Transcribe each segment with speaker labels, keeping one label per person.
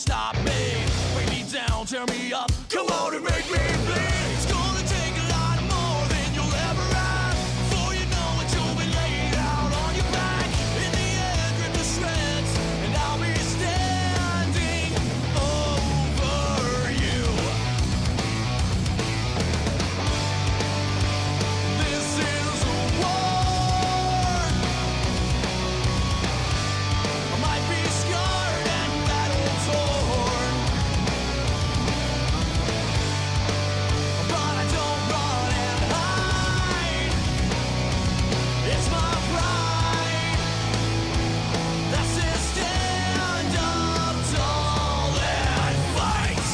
Speaker 1: stop me. Break me down, tear me up, come on and make me bleed. It's gonna take a lot more than you'll ever have. Before you know it, you'll be laid out on your back. In the end, rip to shreds, and I'll be standing over you. This is a war. I might be scarred and battle torn, but I don't run and hide. It's my pride that says stand up tall and fight.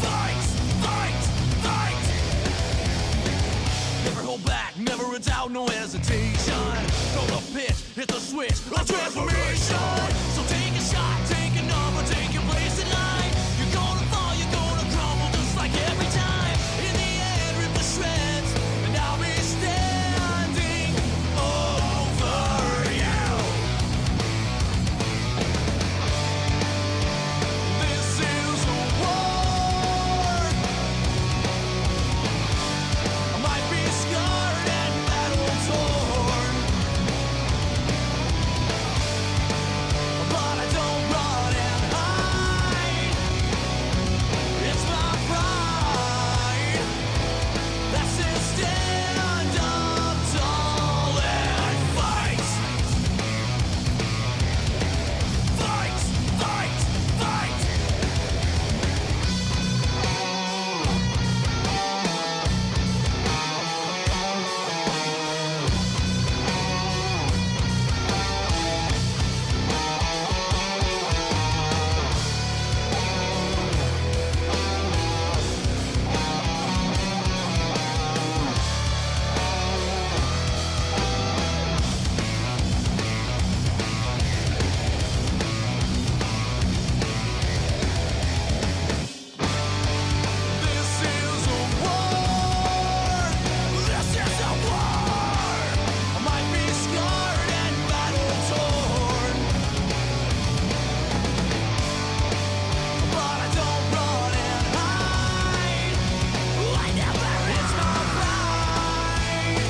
Speaker 1: Fight, fight, fight. Never hold back, never a doubt, no hesitation. Throw the pitch, hit the switch, a transformation. So take a shot, take a number, take your place in line. You're gonna fall, you're gonna crumble, just like every time. In the end, rip the shreds, and I'll be standing over you. This is a war. I might be scarred and battle torn, but I don't run and hide. It's my pride that says stand up tall and fight. Fight, fight, fight. This is a war. This is a war. I might be scarred and battle torn, but I don't run and hide. I never. It's my pride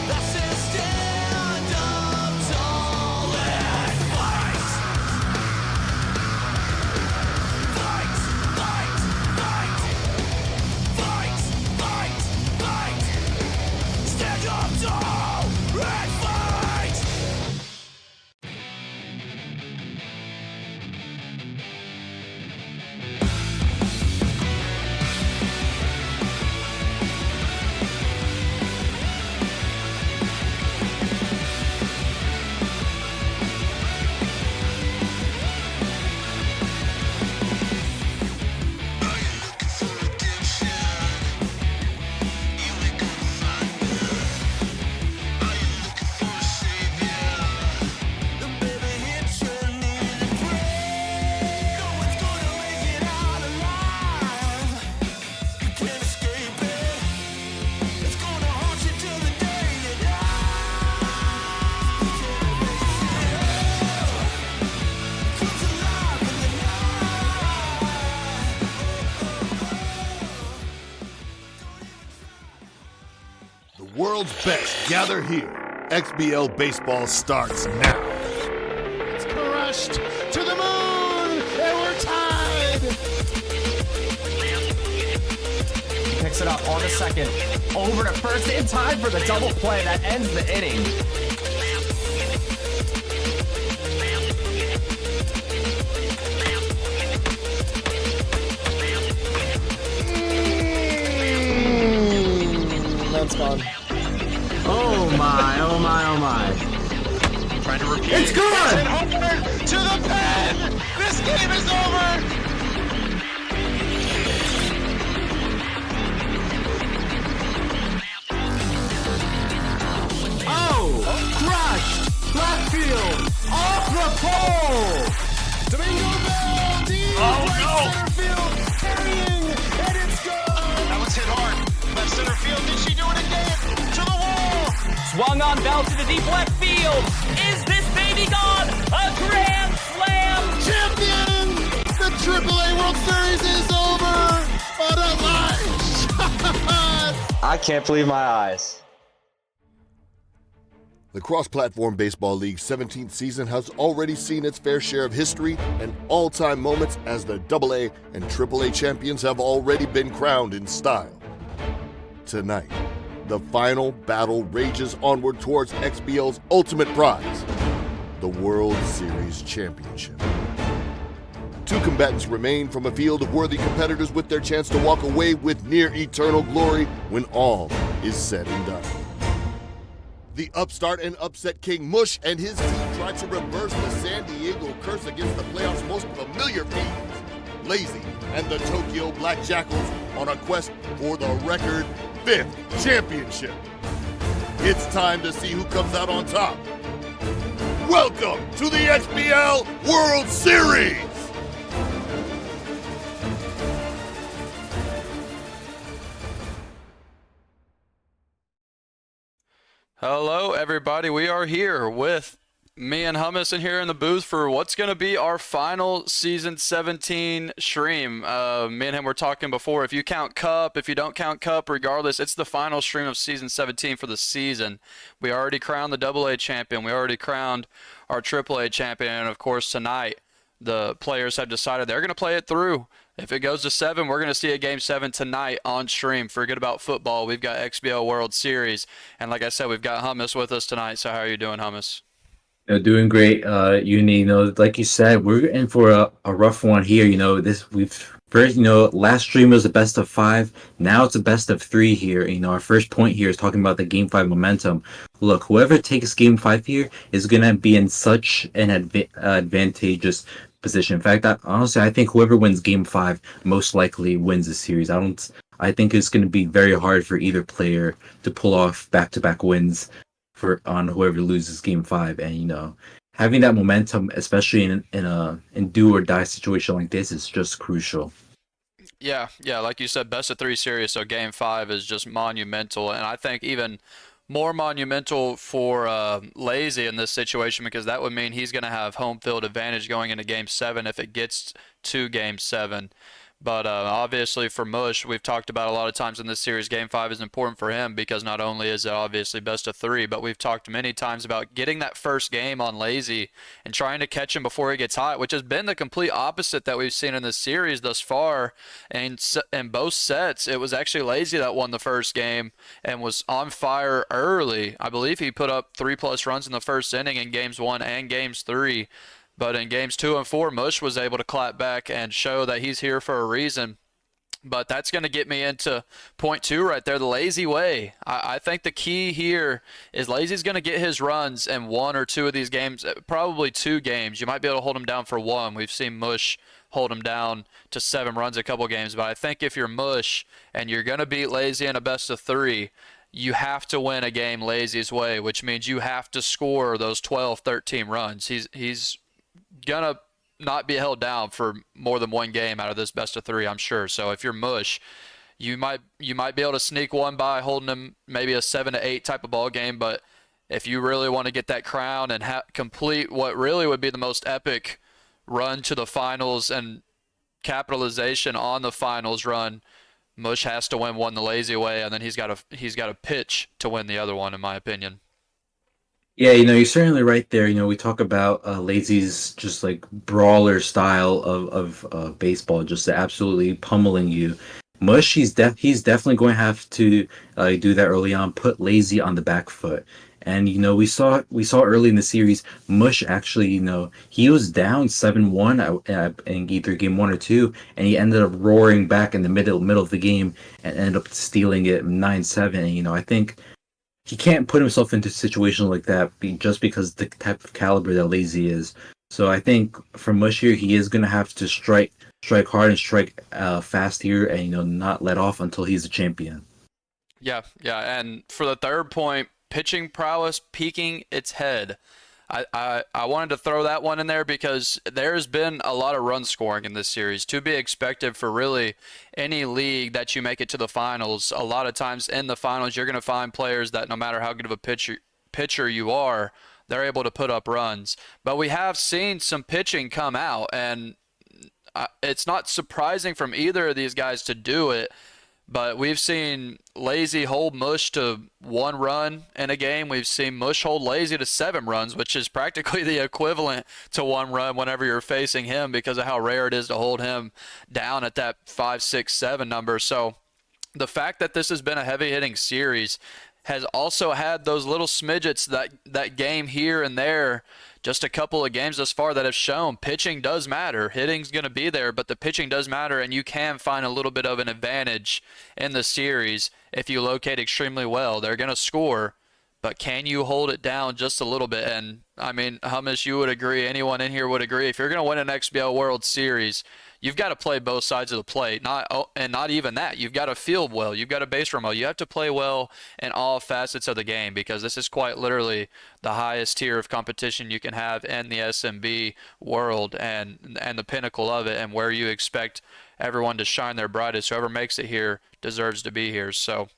Speaker 1: that says stand up tall and fight. Fight, fight, fight. Fight, fight, fight. Stand up tall and fight.
Speaker 2: The world's best gather here. XBL baseball starts now.
Speaker 3: It's crushed to the moon, and we're tied.
Speaker 4: He picks it up on the second. Over to first in time for the double play that ends the inning.
Speaker 3: That's gone.
Speaker 4: Oh my, oh my, oh my.
Speaker 5: Trying to repeat.
Speaker 4: It's gone!
Speaker 5: And Homer to the pen! This game is over!
Speaker 4: Oh! Crushed! Left field! Off the pole!
Speaker 3: Domingo Bell, deep right center field, carrying, and it's gone.
Speaker 5: That was hit hard. Left center field. Did she do it again? To the wall!
Speaker 6: Swung on Bell to the deep left field. Is this baby gone? A grand
Speaker 3: AAA World Series is over. What a line!
Speaker 4: I can't believe my eyes.
Speaker 2: The Cross-Platform Baseball League's 17th season has already seen its fair share of history and all-time moments as the AA and AAA champions have already been crowned in style. Tonight, the final battle rages onward towards XBL's ultimate prize, the World Series Championship. Two combatants remain from a field of worthy competitors with their chance to walk away with near eternal glory when all is said and done. The upstart and upset king Mush and his team try to reverse the San Diego curse against the playoffs' most familiar fiends, Lazy and the Tokyo Black Jackals, on a quest for the record 5th championship. It's time to see who comes out on top. Welcome to the XBL World Series!
Speaker 6: Hello, everybody. We are here with me and Hummus in here in the booth for what's going to be our final Season 17 stream. Me and him were talking before. If you count Cup, if you don't count Cup, regardless, it's the final stream of Season 17 for the season. We already crowned the AA champion. We already crowned our AAA champion. And, of course, tonight, the players have decided they're going to play it through. If it goes to 7, we're going to see a Game 7 tonight on stream. Forget about football. We've got XBL World Series. And like I said, we've got Hummus with us tonight. So how are you doing, Hummus?
Speaker 7: Doing great, Uni. Like you said, we're in for a rough one here. Last stream was a best of 5. Now it's a best of 3 here. Our first point here is talking about the Game 5 momentum. Look, whoever takes Game 5 here is going to be in such an advantageous position. In fact, honestly, I think whoever wins Game 5 most likely wins the series. I think it's going to be very hard for either player to pull off back-to-back wins on whoever loses Game 5, and having that momentum, especially in a do or die situation like this, is just crucial.
Speaker 6: Yeah, like you said, best of 3 series, so Game 5 is just monumental, and I think even more monumental for Lazy in this situation, because that would mean he's going to have home field advantage going into Game 7 if it gets to Game 7. But obviously for Mush, we've talked about a lot of times in this series, Game 5 is important for him because not only is it obviously best of 3, but we've talked many times about getting that first game on Lazy and trying to catch him before he gets hot, which has been the complete opposite that we've seen in this series thus far. And in both sets, it was actually Lazy that won the first game and was on fire early. I believe he put up 3+ runs in the first inning in Games 1 and Games 3. But in Games 2 and 4, Mush was able to clap back and show that he's here for a reason. But that's going to get me into point 2 right there, the Lazy way. I think the key here is Lazy's going to get his runs in 1 or 2 of these games, probably 2 games. You might be able to hold him down for 1. We've seen Mush hold him down to 7 runs a couple games. But I think if you're Mush and you're going to beat Lazy in a best of 3, you have to win a game Lazy's way, which means you have to score those 12, 13 runs. He's gonna not be held down for more than 1 game out of this best of 3, I'm sure. So if you're Mush, you might be able to sneak one by holding him maybe a 7 to 8 type of ball game. But if you really want to get that crown and complete what really would be the most epic run to the finals and capitalization on the finals run, Mush has to win one the Lazy way, and then he's got to pitch to win the other one, in my opinion.
Speaker 7: Yeah, you're certainly right there. We talk about Lazy's just like brawler style of baseball, just absolutely pummeling you. Mush, he's definitely going to have to do that early on, put Lazy on the back foot. And we saw early in the series, Mush actually, he was down 7-1 in either game 1 or 2, and he ended up roaring back in the middle of the game and ended up stealing it 9-7. And I think he can't put himself into a situation like that just because the type of caliber that Lazy is. So I think for Mush here, he is going to have to strike hard and strike fast here, and not let off until he's a champion.
Speaker 6: Yeah. And for the third point, pitching prowess peaking its head. I wanted to throw that one in there because there's been a lot of run scoring in this series, to be expected for really any league that you make it to the finals. A lot of times in the finals, you're going to find players that no matter how good of a pitcher you are, they're able to put up runs. But we have seen some pitching come out, and it's not surprising from either of these guys to do it. But we've seen Lazy hold Mush to 1 run in a game. We've seen Mush hold Lazy to 7 runs, which is practically the equivalent to 1 run whenever you're facing him because of how rare it is to hold him down at that 5, 6, 7 number. So the fact that this has been a heavy hitting series has also had those little smidgets, that game here and there, just a couple of games thus far that have shown pitching does matter. Hitting's going to be there, but the pitching does matter, and you can find a little bit of an advantage in the series if you locate extremely well. They're going to score, but can you hold it down just a little bit? And, I mean, Hummus, you would agree, anyone in here would agree, if you're going to win an XBL World Series, you've got to play both sides of the plate. Not even that. You've got to field well. You've got to base run well. You have to play well in all facets of the game because this is quite literally the highest tier of competition you can have in the SMB world and the pinnacle of it and where you expect everyone to shine their brightest. Whoever makes it here deserves to be here. So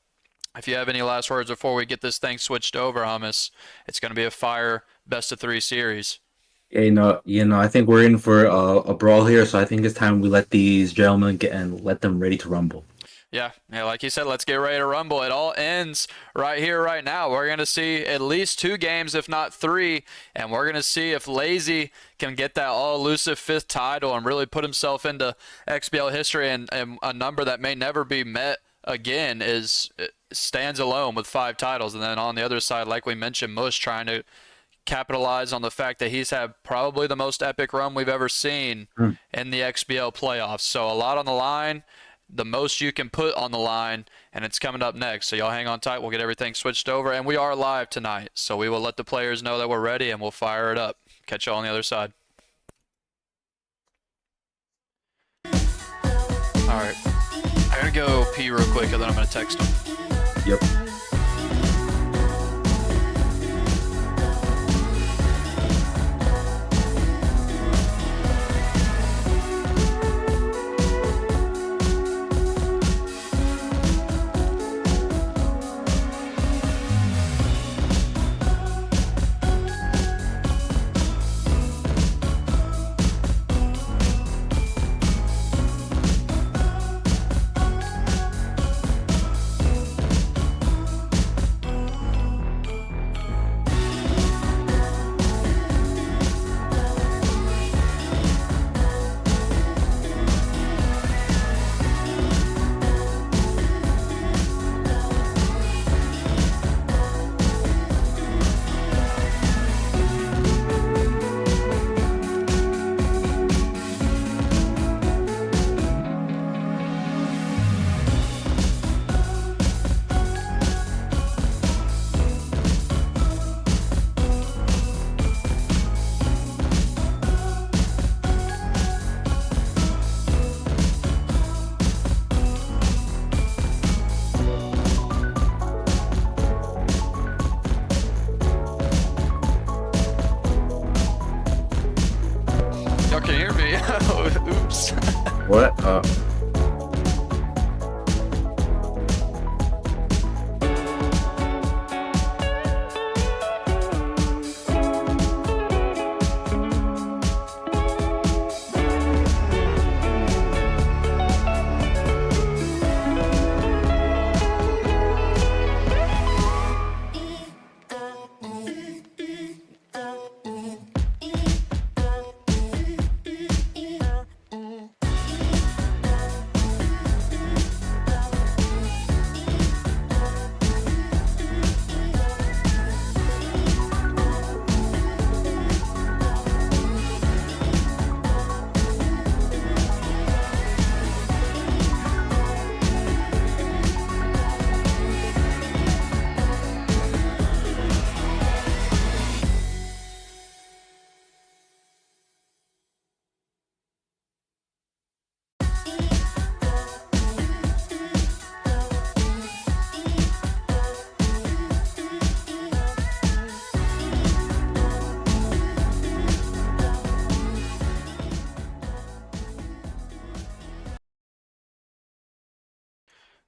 Speaker 6: if you have any last words before we get this thing switched over, Hummus, it's going to be a fire best-of-3 series.
Speaker 7: Yeah, I think we're in for a brawl here, so I think it's time we let these gentlemen get and let them ready to rumble.
Speaker 6: Yeah, like you said, let's get ready to rumble. It all ends right here, right now. We're going to see at least 2 games, if not 3, and we're going to see if Lazy can get that all-elusive 5th title and really put himself into XBL history, and a number that may never be met again stands alone with 5 titles. And then on the other side, like we mentioned, Mush trying to capitalize on the fact that he's had probably the most epic run we've ever seen in the XBL playoffs. So a lot on the line, the most you can put on the line, and it's coming up next. So y'all hang on tight. We'll get everything switched over, and we are live tonight. So we will let the players know that we're ready, and we'll fire it up. Catch y'all on the other side. All right. I gotta go pee real quick, and then I'm gonna text him.
Speaker 7: Yep.
Speaker 6: Y'all can hear me. Oops.
Speaker 7: What?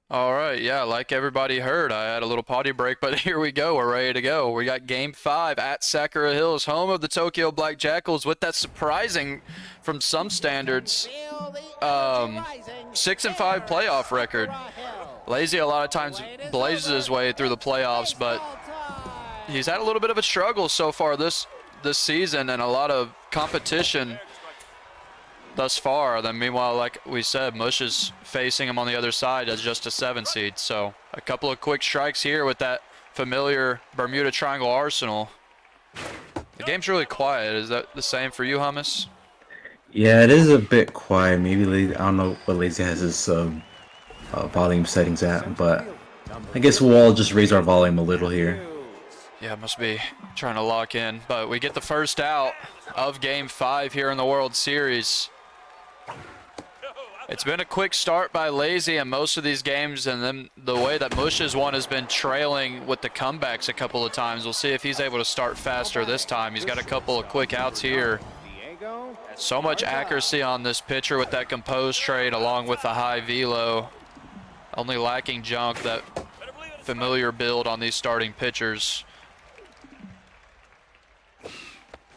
Speaker 6: All right, yeah, like everybody heard, I had a little potty break, but here we go. We're ready to go. We got Game 5 at Sakura Hills, home of the Tokyo Black Jackals, with that surprising, from some standards, 6-5 playoff record. Lazy a lot of times blazes his way through the playoffs, but he's had a little bit of a struggle so far this season and a lot of competition thus far. Then meanwhile, like we said, Mush is facing him on the other side as just a 7 seed. So a couple of quick strikes here with that familiar Bermuda Triangle arsenal. The game's really quiet. Is that the same for you, Hummus?
Speaker 7: Yeah, it is a bit quiet. Maybe I don't know what Lazy has his volume settings at, but I guess we'll all just raise our volume a little here.
Speaker 6: Yeah, must be trying to lock in. But we get the first out of Game 5 here in the World Series. It's been a quick start by Lazy in most of these games, and then the way that Mush has won has been trailing with the comebacks a couple of times. We'll see if he's able to start faster this time. He's got a couple of quick outs here. So much accuracy on this pitcher with that composed trade along with the high velo. Only lacking junk, that familiar build on these starting pitchers.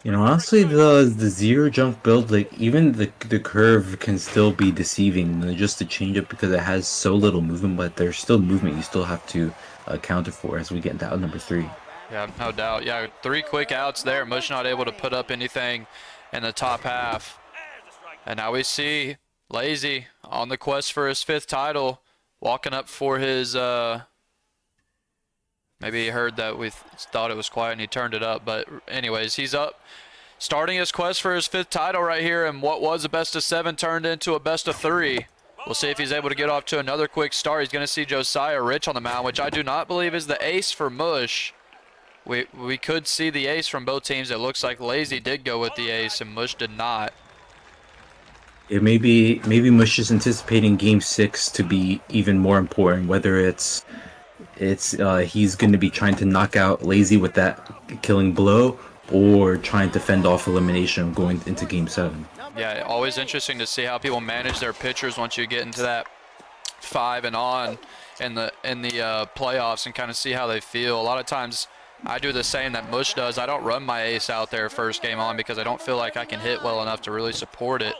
Speaker 7: You know, honestly, the zero jump build, like even the curve can still be deceiving. Just to change it because it has so little movement, but there's still movement you still have to account for as we get into out number 3.
Speaker 6: Yeah, no doubt. Yeah, 3 quick outs there. Mush not able to put up anything in the top half. And now we see Lazy on the quest for his 5th title, walking up for his maybe he heard that we thought it was quiet and he turned it up. But anyways, he's up, starting his quest for his 5th title right here. And what was a best of 7 turned into a best of 3. We'll see if he's able to get off to another quick start. He's going to see Josiah Rich on the mound, which I do not believe is the ace for Mush. We could see the ace from both teams. It looks like Lazy did go with the ace and Mush did not.
Speaker 7: It maybe Mush is anticipating Game 6 to be even more important, whether it's he's going to be trying to knock out Lazy with that killing blow or trying to fend off elimination going into Game 7.
Speaker 6: Yeah, always interesting to see how people manage their pitchers once you get into that 5 and on in the playoffs and kind of see how they feel. A lot of times I do the same that Mush does. I don't run my ace out there first game on because I don't feel like I can hit well enough to really support it.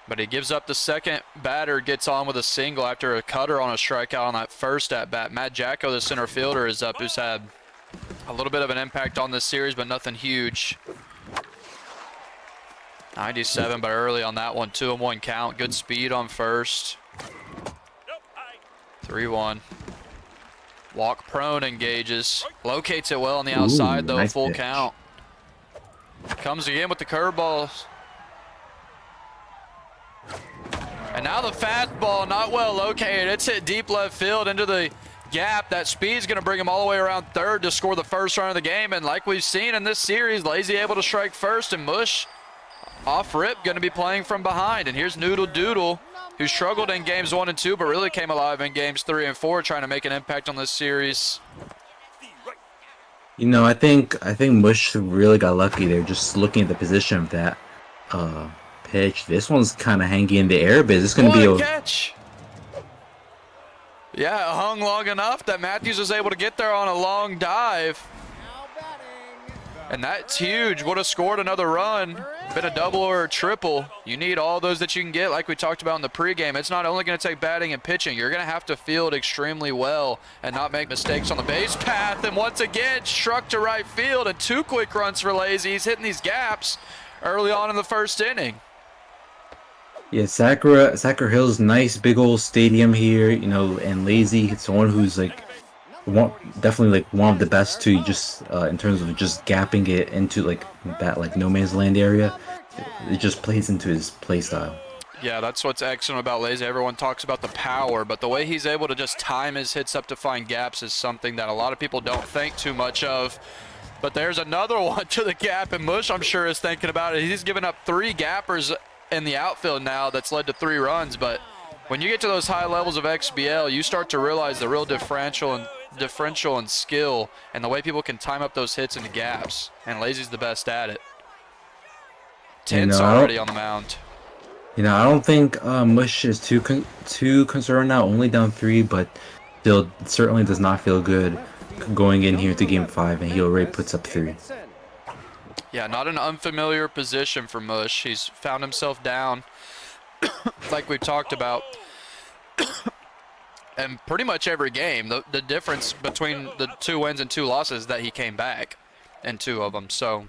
Speaker 6: But he gives up the second batter, gets on with a single after a cutter on a strikeout on that first at-bat. Matt Jacko, the center fielder, is up, who's had a little bit of an impact on this series, but nothing huge. 97, but early on that one. 2-1 count. Good speed on first. 3-1. Walk prone, engages. Locates it well on the outside, though.
Speaker 7: Nice
Speaker 6: full
Speaker 7: pitch.
Speaker 6: count. Comes again with the curveball. And now the fastball, not well located. It's hit deep left field into the gap. That speed's going to bring him all the way around third to score the first run of the game. And like we've seen in this series, Lazy able to strike first, and Mush off rip going to be playing from behind. And here's Noodle Doodle, who struggled in games 1 and 2, but really came alive in games 3 and 4, trying to make an impact on this series.
Speaker 7: You know, I think Mush really got lucky there. Just looking at the position of that pitch, this one's kind of hanging in the air, but it's going to be
Speaker 6: a catch. Yeah, it hung long enough that Matthews was able to get there on a long dive. And that's huge. Would have scored another run. Been a double or a triple. You need all those that you can get, like we talked about in the pregame. It's not only going to take batting and pitching. You're going to have to field extremely well and not make mistakes on the base path. And once again, struck to right field, and 2 quick runs for Lazy. He's hitting these gaps early on in the first inning.
Speaker 7: Yeah, Sakura Hills, nice big old stadium here, you know, and Lazy, it's someone who's like definitely like one of the best to just in terms of just gapping it into like that like no man's land area. It just plays into his play style.
Speaker 6: Yeah, that's what's excellent about Lazy. Everyone talks about the power, but the way he's able to just time his hits up to find gaps is something that a lot of people don't think too much of. But there's another one to the gap, and Mush, I'm sure, is thinking about it. He's given up 3 gappers in the outfield now that's led to 3 runs. But when you get to those high levels of XBL, you start to realize the real differential in skill and the way people can time up those hits into gaps. And Lazy's the best at it. Tense already on the mound.
Speaker 7: You know, I don't think Mush is too concerned now, only down 3, but still certainly does not feel good going in here to Game 5, and he already puts up 3.
Speaker 6: Yeah, not an unfamiliar position for Mush. He's found himself down, like we talked about, and pretty much every game. The difference between the 2 wins and 2 losses is that he came back in 2 of them. So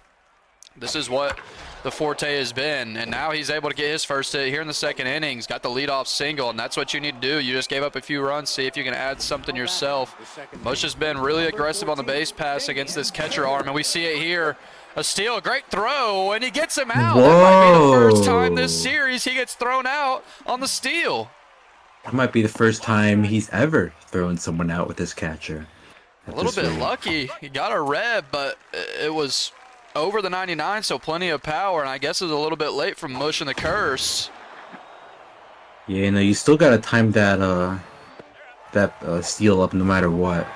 Speaker 6: this is what the forte has been, and now he's able to get his first hit here in the 2nd innings. Got the leadoff single, and that's what you need to do. You just gave up a few runs. See if you can add something yourself. Mush has been really aggressive on the base pass against this catcher arm, and we see it here. A steal, a great throw, and he gets him out.
Speaker 7: Whoa.
Speaker 6: That might be the first time this series he gets thrown out on the steal.
Speaker 7: That might be the first time he's ever thrown someone out with his catcher.
Speaker 6: A little bit lucky. He got a rev, but it was over the 99, so plenty of power, and I guess it was a little bit late from Mush and the curse.
Speaker 7: Yeah, you know, you still gotta time that steal up no matter what.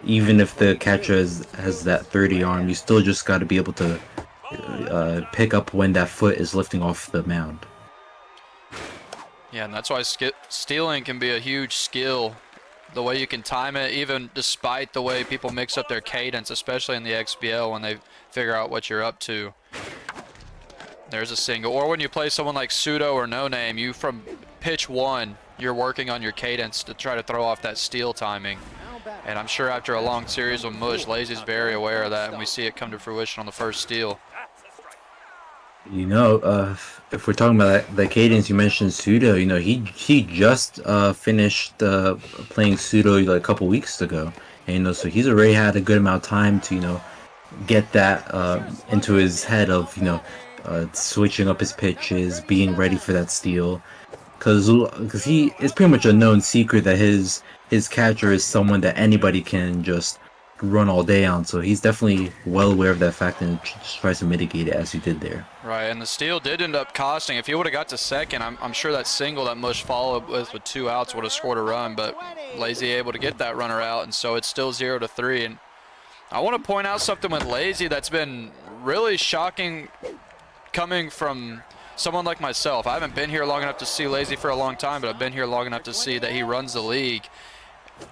Speaker 7: Even if the catcher has that 30 arm, you still just gotta be able to pick up when that foot is lifting off the mound.
Speaker 6: Yeah, and that's why stealing can be a huge skill. The way you can time it, even despite the way people mix up their cadence, especially in the XBL when they figure out what you're up to. There's a single. Or when you play someone like Pseudo or No Name, you from pitch 1, you're working on your cadence to try to throw off that steal timing. And I'm sure after a long series with Mush, Lazy's very aware of that, and we see it come to fruition on the first steal.
Speaker 7: You know, if we're talking about the cadence, you mentioned Pseudo. You know, he just finished playing Pseudo like a couple weeks ago, and you know, so he's already had a good amount of time to get that into his head of switching up his pitches, being ready for that steal, because it's pretty much a known secret that his catcher is someone that anybody can just run all day on, so he's definitely well aware of that fact and just tries to mitigate it as he did there.
Speaker 6: Right, and the steal did end up costing. If he would have got to second, I'm sure that single that Mush followed with 2 outs would have scored a run, but Lazy able to get that runner out, and so it's still 0-3. And I want to point out something with Lazy that's been really shocking coming from someone like myself. I haven't been here long enough to see Lazy for a long time, but I've been here long enough to see that he runs the league.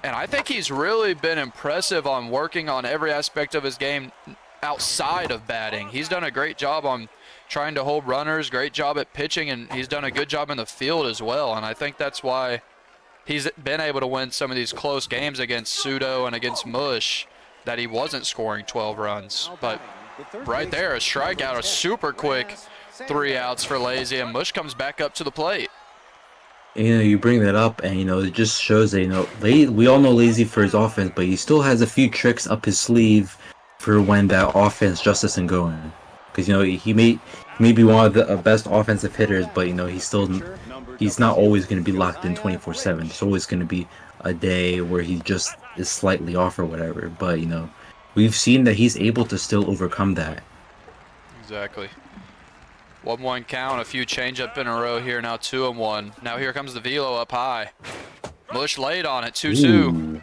Speaker 6: And I think he's really been impressive on working on every aspect of his game outside of batting. He's done a great job on trying to hold runners, great job at pitching, and he's done a good job in the field as well. And I think that's why he's been able to win some of these close games against Pseudo and against Mush, that he wasn't scoring 12 runs. But right there, a strikeout, a super quick 3 outs for Lazy, and Mush comes back up to the plate.
Speaker 7: You know, you bring that up, and it just shows that we all know Lazy for his offense, but he still has a few tricks up his sleeve for when that offense just isn't going. Because he may be one of the best offensive hitters, but he's not always going to be locked in 24/7. There's always going to be a day where he just is slightly off or whatever. But we've seen that he's able to still overcome that.
Speaker 6: Exactly. 1-1 count, a few changeup in a row here, now 2-1. Now here comes the velo up high. Mush late on it, 2-2.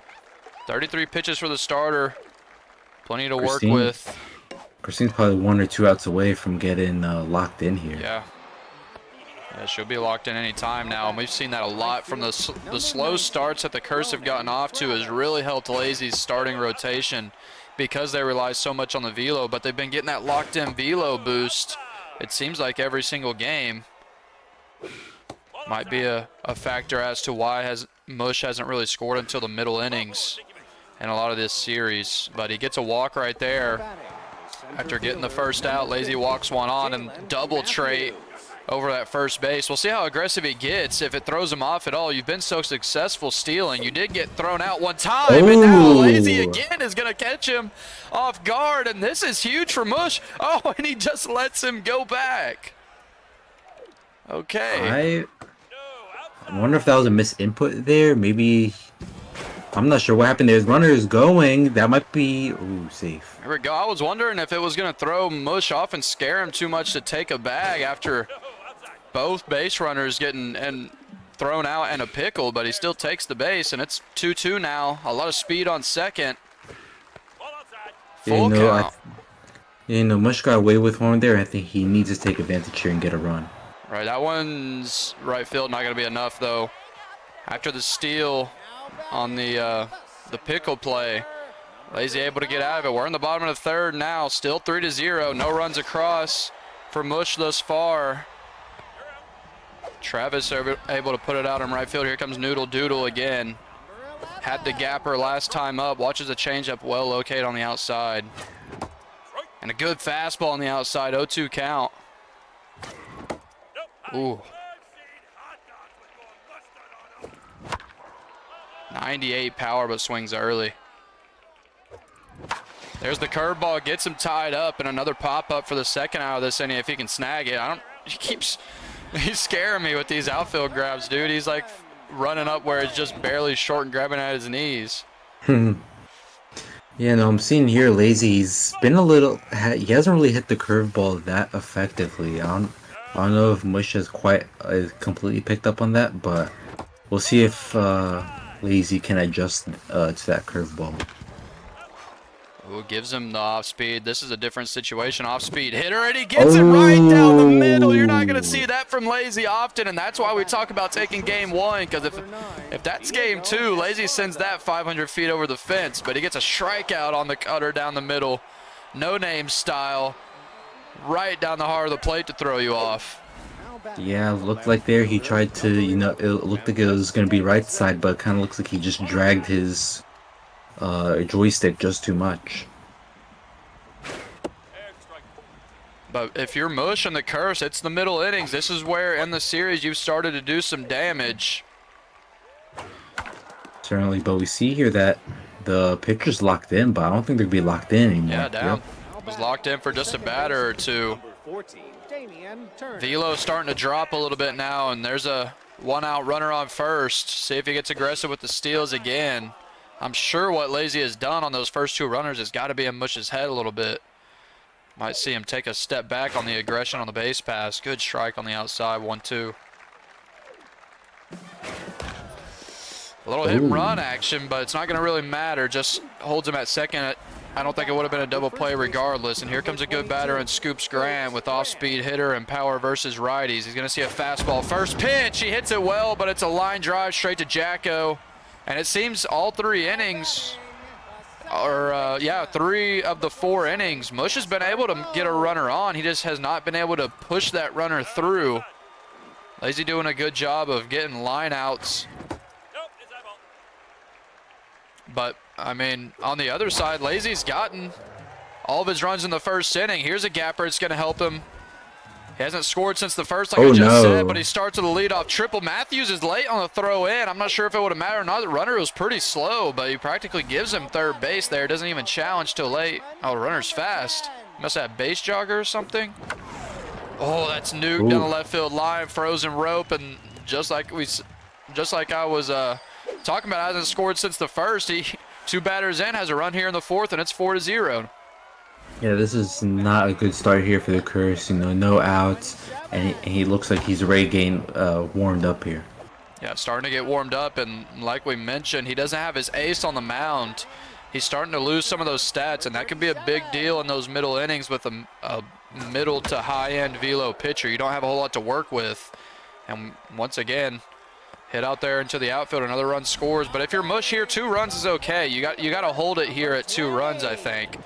Speaker 6: 33 pitches for the starter. Plenty to work with.
Speaker 7: Christine's probably 1 or 2 outs away from getting locked in here.
Speaker 6: Yeah, she'll be locked in any time now, and we've seen that a lot from the slow starts that the Curse have gotten off to has really helped Lazy's starting rotation because they rely so much on the velo, but they've been getting that locked-in velo boost. It seems like every single game. Might be a factor as to why Mush hasn't really scored until the middle innings in a lot of this series. But he gets a walk right there after getting the first out. Lazy walks one on and double trait over that first base. We'll see how aggressive he gets, if it throws him off at all. You've been so successful stealing. You did get thrown out one time, and now Lazy again is going to catch him off guard, and this is huge for Mush. Oh, and he just lets him go back. Okay.
Speaker 7: I wonder if that was a misinput there. Maybe, I'm not sure what happened there. His runner is going. That might be safe.
Speaker 6: Here we go. I was wondering if it was going to throw Mush off and scare him too much to take a bag after both base runners getting thrown out and a pickle, but he still takes the base, and it's 2-2 now. A lot of speed on second. Full count.
Speaker 7: Mush got away with one there. I think he needs to take advantage here and get a run.
Speaker 6: Right, that one's right field, not going to be enough, though. After the steal on the pickle play, Lazy able to get out of it. We're in the bottom of the third now, still 3-0. No runs across for Mush thus far. Travis able to put it out in right field. Here comes Noodle Doodle again. Had the gapper last time up. Watches the changeup well located on the outside. And a good fastball on the outside. 0-2 count. Ooh. 98 power, but swings early. There's the curveball, gets him tied up, and another pop-up for the second out of this inning if he can snag it. He's scaring me with these outfield grabs, dude. He's like running up where it's just barely short and grabbing at his knees.
Speaker 7: Yeah, no, I'm seeing here Lazy's been a little. He hasn't really hit the curveball that effectively. I don't know if Mush has quite completely picked up on that, but we'll see if Lazy can adjust to that curveball.
Speaker 6: Ooh, gives him the off speed. This is a different situation. Off speed hitter, and he gets it right down the middle. You're not going to see that from Lazy often, and that's why we talk about taking game one, because if that's game two, Lazy sends that 500 feet over the fence, but he gets a strikeout on the cutter down the middle. No name style, right down the heart of the plate to throw you off.
Speaker 7: Yeah, it looked like there he tried to, it looked like it was going to be right side, but it kind of looks like he just dragged his joystick just too much.
Speaker 6: But if you're Mush and the curse, it's the middle innings. This is where in the series you've started to do some damage.
Speaker 7: Certainly, but we see here that the pitcher's locked in, but I don't think they're going to be locked in anymore.
Speaker 6: Yeah, down. Yep. Was locked in for just a batter or two. Velo's starting to drop a little bit now, and there's a one-out runner on first. See if he gets aggressive with the steals again. I'm sure what Lazy has done on those first two runners has got to be in Mush's head a little bit. Might see him take a step back on the aggression on the base pass. Good strike on the outside, 1-2. A little hit and run action, but it's not going to really matter. Just holds him at second. I don't think it would have been a double play regardless. And here comes a good batter and Scoops Grant with off-speed hitter and power versus righties. He's going to see a fastball. First pitch, he hits it well, but it's a line drive straight to Jacko. And it seems all three innings, or 3 of the 4 innings, Mush has been able to get a runner on. He just has not been able to push that runner through. Lazy doing a good job of getting line outs. But, I mean, on the other side, Lazy's gotten all of his runs in the first inning. Here's a gapper. It's going to help him. He hasn't scored since the first, like I just said, but he starts with a leadoff triple. Matthews is late on the throw in. I'm not sure if it would have mattered or not. The runner was pretty slow, but he practically gives him third base there. Doesn't even challenge till late. Oh, the runner's fast. Must have base jogger or something. Oh, that's nuked down the left field line, frozen rope, and just like I was talking about, hasn't scored since the first. He 2 batters in, has a run here in the fourth, and it's 4-0.
Speaker 7: Yeah, this is not a good start here for the Curse. No outs, and he looks like he's already getting warmed up here.
Speaker 6: Yeah, starting to get warmed up, and like we mentioned, he doesn't have his ace on the mound. He's starting to lose some of those stats, and that could be a big deal in those middle innings with a middle to high-end velo pitcher. You don't have a whole lot to work with, and once again, hit out there into the outfield, another run scores. But if you're Mush here, 2 runs is okay. You got to hold it here at 2 runs, I think.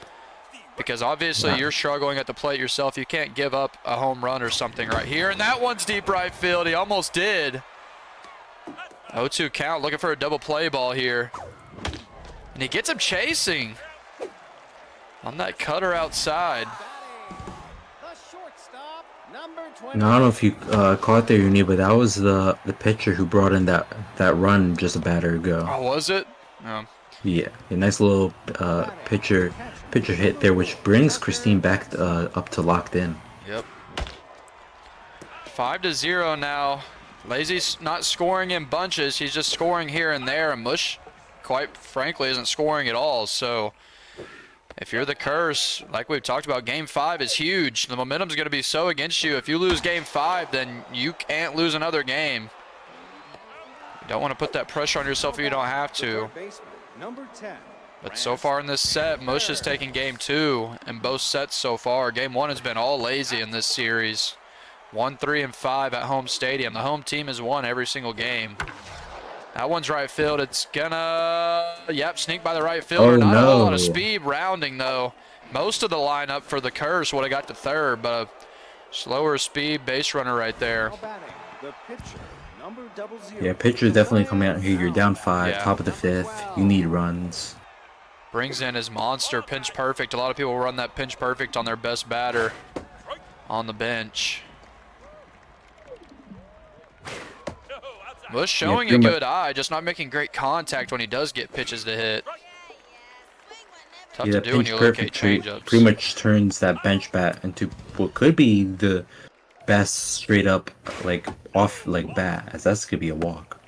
Speaker 6: Because obviously you're struggling at the plate yourself. You can't give up a home run or something right here. And that one's deep right field. He almost did. 0-2 count, looking for a double play ball here. And he gets him chasing on that cutter outside.
Speaker 7: Now, I don't know if you caught there, Uni, but that was the pitcher who brought in that run just a batter ago.
Speaker 6: Oh, was it? Oh.
Speaker 7: Yeah, a nice little pitcher hit there, which brings Christine back up to locked in.
Speaker 6: Yep. 5-0 now. Lazy's not scoring in bunches. He's just scoring here and there, and Mush, quite frankly, isn't scoring at all. So if you're the Curse, like we've talked about, Game 5 is huge. The momentum's going to be so against you. If you lose Game 5, then you can't lose another game. You don't want to put that pressure on yourself if you don't have to. But so far in this set, Mush is taking Game 2 in both sets so far. Game 1 has been all Lazy in this series. 1, 3, and 5 at home stadium. The home team has won every single game. That one's right field. It's gonna, yep, sneak by the right fielder.
Speaker 7: Oh,
Speaker 6: Not a whole lot
Speaker 7: no.
Speaker 6: of speed rounding, though. Most of the lineup for the Curse would have got to third, but a slower speed base runner right there.
Speaker 7: Yeah, pitcher's definitely coming out here. You're down 5,
Speaker 6: Yeah.
Speaker 7: top of the 5th. You need runs.
Speaker 6: Brings in his monster, pinch perfect. A lot of people run that pinch perfect on their best batter on the bench. Mush showing a good eye, just not making great contact when he does get pitches to hit. Tough to
Speaker 7: Yeah, that
Speaker 6: do when
Speaker 7: pinch
Speaker 6: you locate
Speaker 7: perfect trait
Speaker 6: changeups.
Speaker 7: pretty much turns that bench bat into what could be the best straight up like off like bat, as that's gonna be a walk.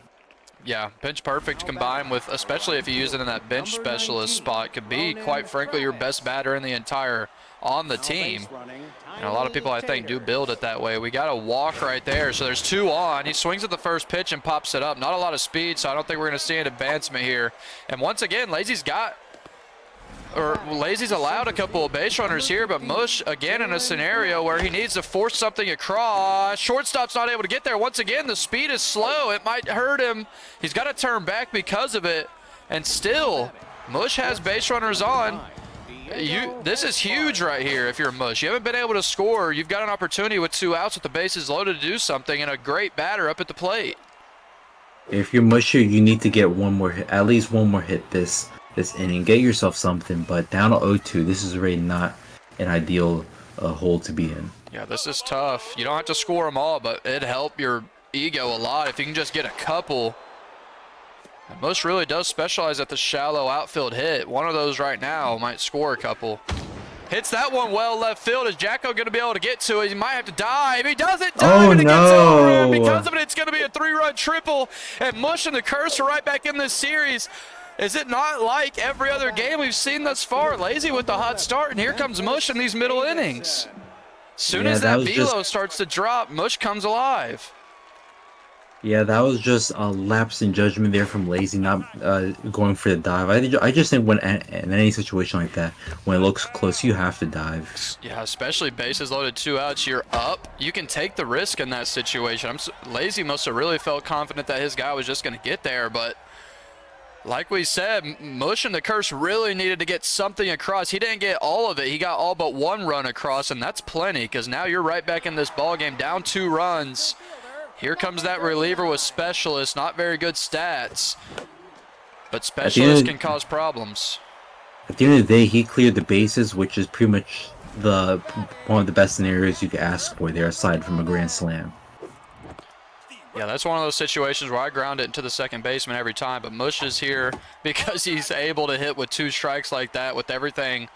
Speaker 6: Yeah, pinch perfect combined with, especially if you use it in that bench specialist spot, could be, quite frankly, your best batter in the entire on the team. And a lot of people, I think, do build it that way. We got a walk right there, so there's 2 on. He swings at the first pitch and pops it up. Not a lot of speed, so I don't think we're going to see an advancement here. And once again, Lazy's allowed a couple of base runners here, but Mush, again, in a scenario where he needs to force something across. Shortstop's not able to get there. Once again, the speed is slow. It might hurt him. He's got to turn back because of it. And still, Mush has base runners on. This is huge right here if you're Mush. You haven't been able to score. You've got an opportunity with 2 outs with the bases loaded to do something, and a great batter up at the plate.
Speaker 7: If you're Musher, you need to get one more hit, at least one more hit this inning. Get yourself something, but down to 0-2, this is really not an ideal hole to be in.
Speaker 6: Yeah, this is tough. You don't have to score them all, but it'd help your ego a lot if you can just get a couple. And Mush really does specialize at the shallow outfield hit. One of those right now might score a couple. Hits that one well left field. Is Jacko going to be able to get to it? He might have to dive. He doesn't dive, and it gets over him. Because of it, it's going to be a 3-run triple. And Mush and the Curse are right back in this series. Is it not like every other game we've seen thus far? Lazy with the hot start, and here comes Mush in these middle innings. Soon as that velo starts to drop, Mush comes alive.
Speaker 7: Yeah, that was just a lapse in judgment there from Lazy, not going for the dive. I just think when in any situation like that, when it looks close, you have to dive.
Speaker 6: Yeah, especially bases loaded, 2 outs, you're up. You can take the risk in that situation. Lazy must have really felt confident that his guy was just going to get there, but like we said, Mush and the Curse really needed to get something across. He didn't get all of it. He got all but 1 run across, and that's plenty because now you're right back in this ball game, down 2 runs. Here comes that reliever with Specialist. Not very good stats, but Specialist can cause problems.
Speaker 7: At the end of the day, he cleared the bases, which is pretty much one of the best scenarios you could ask for there, aside from a grand slam.
Speaker 6: Yeah, that's one of those situations where I ground it into the second baseman every time, but Mush is here because he's able to hit with 2 strikes like that with everything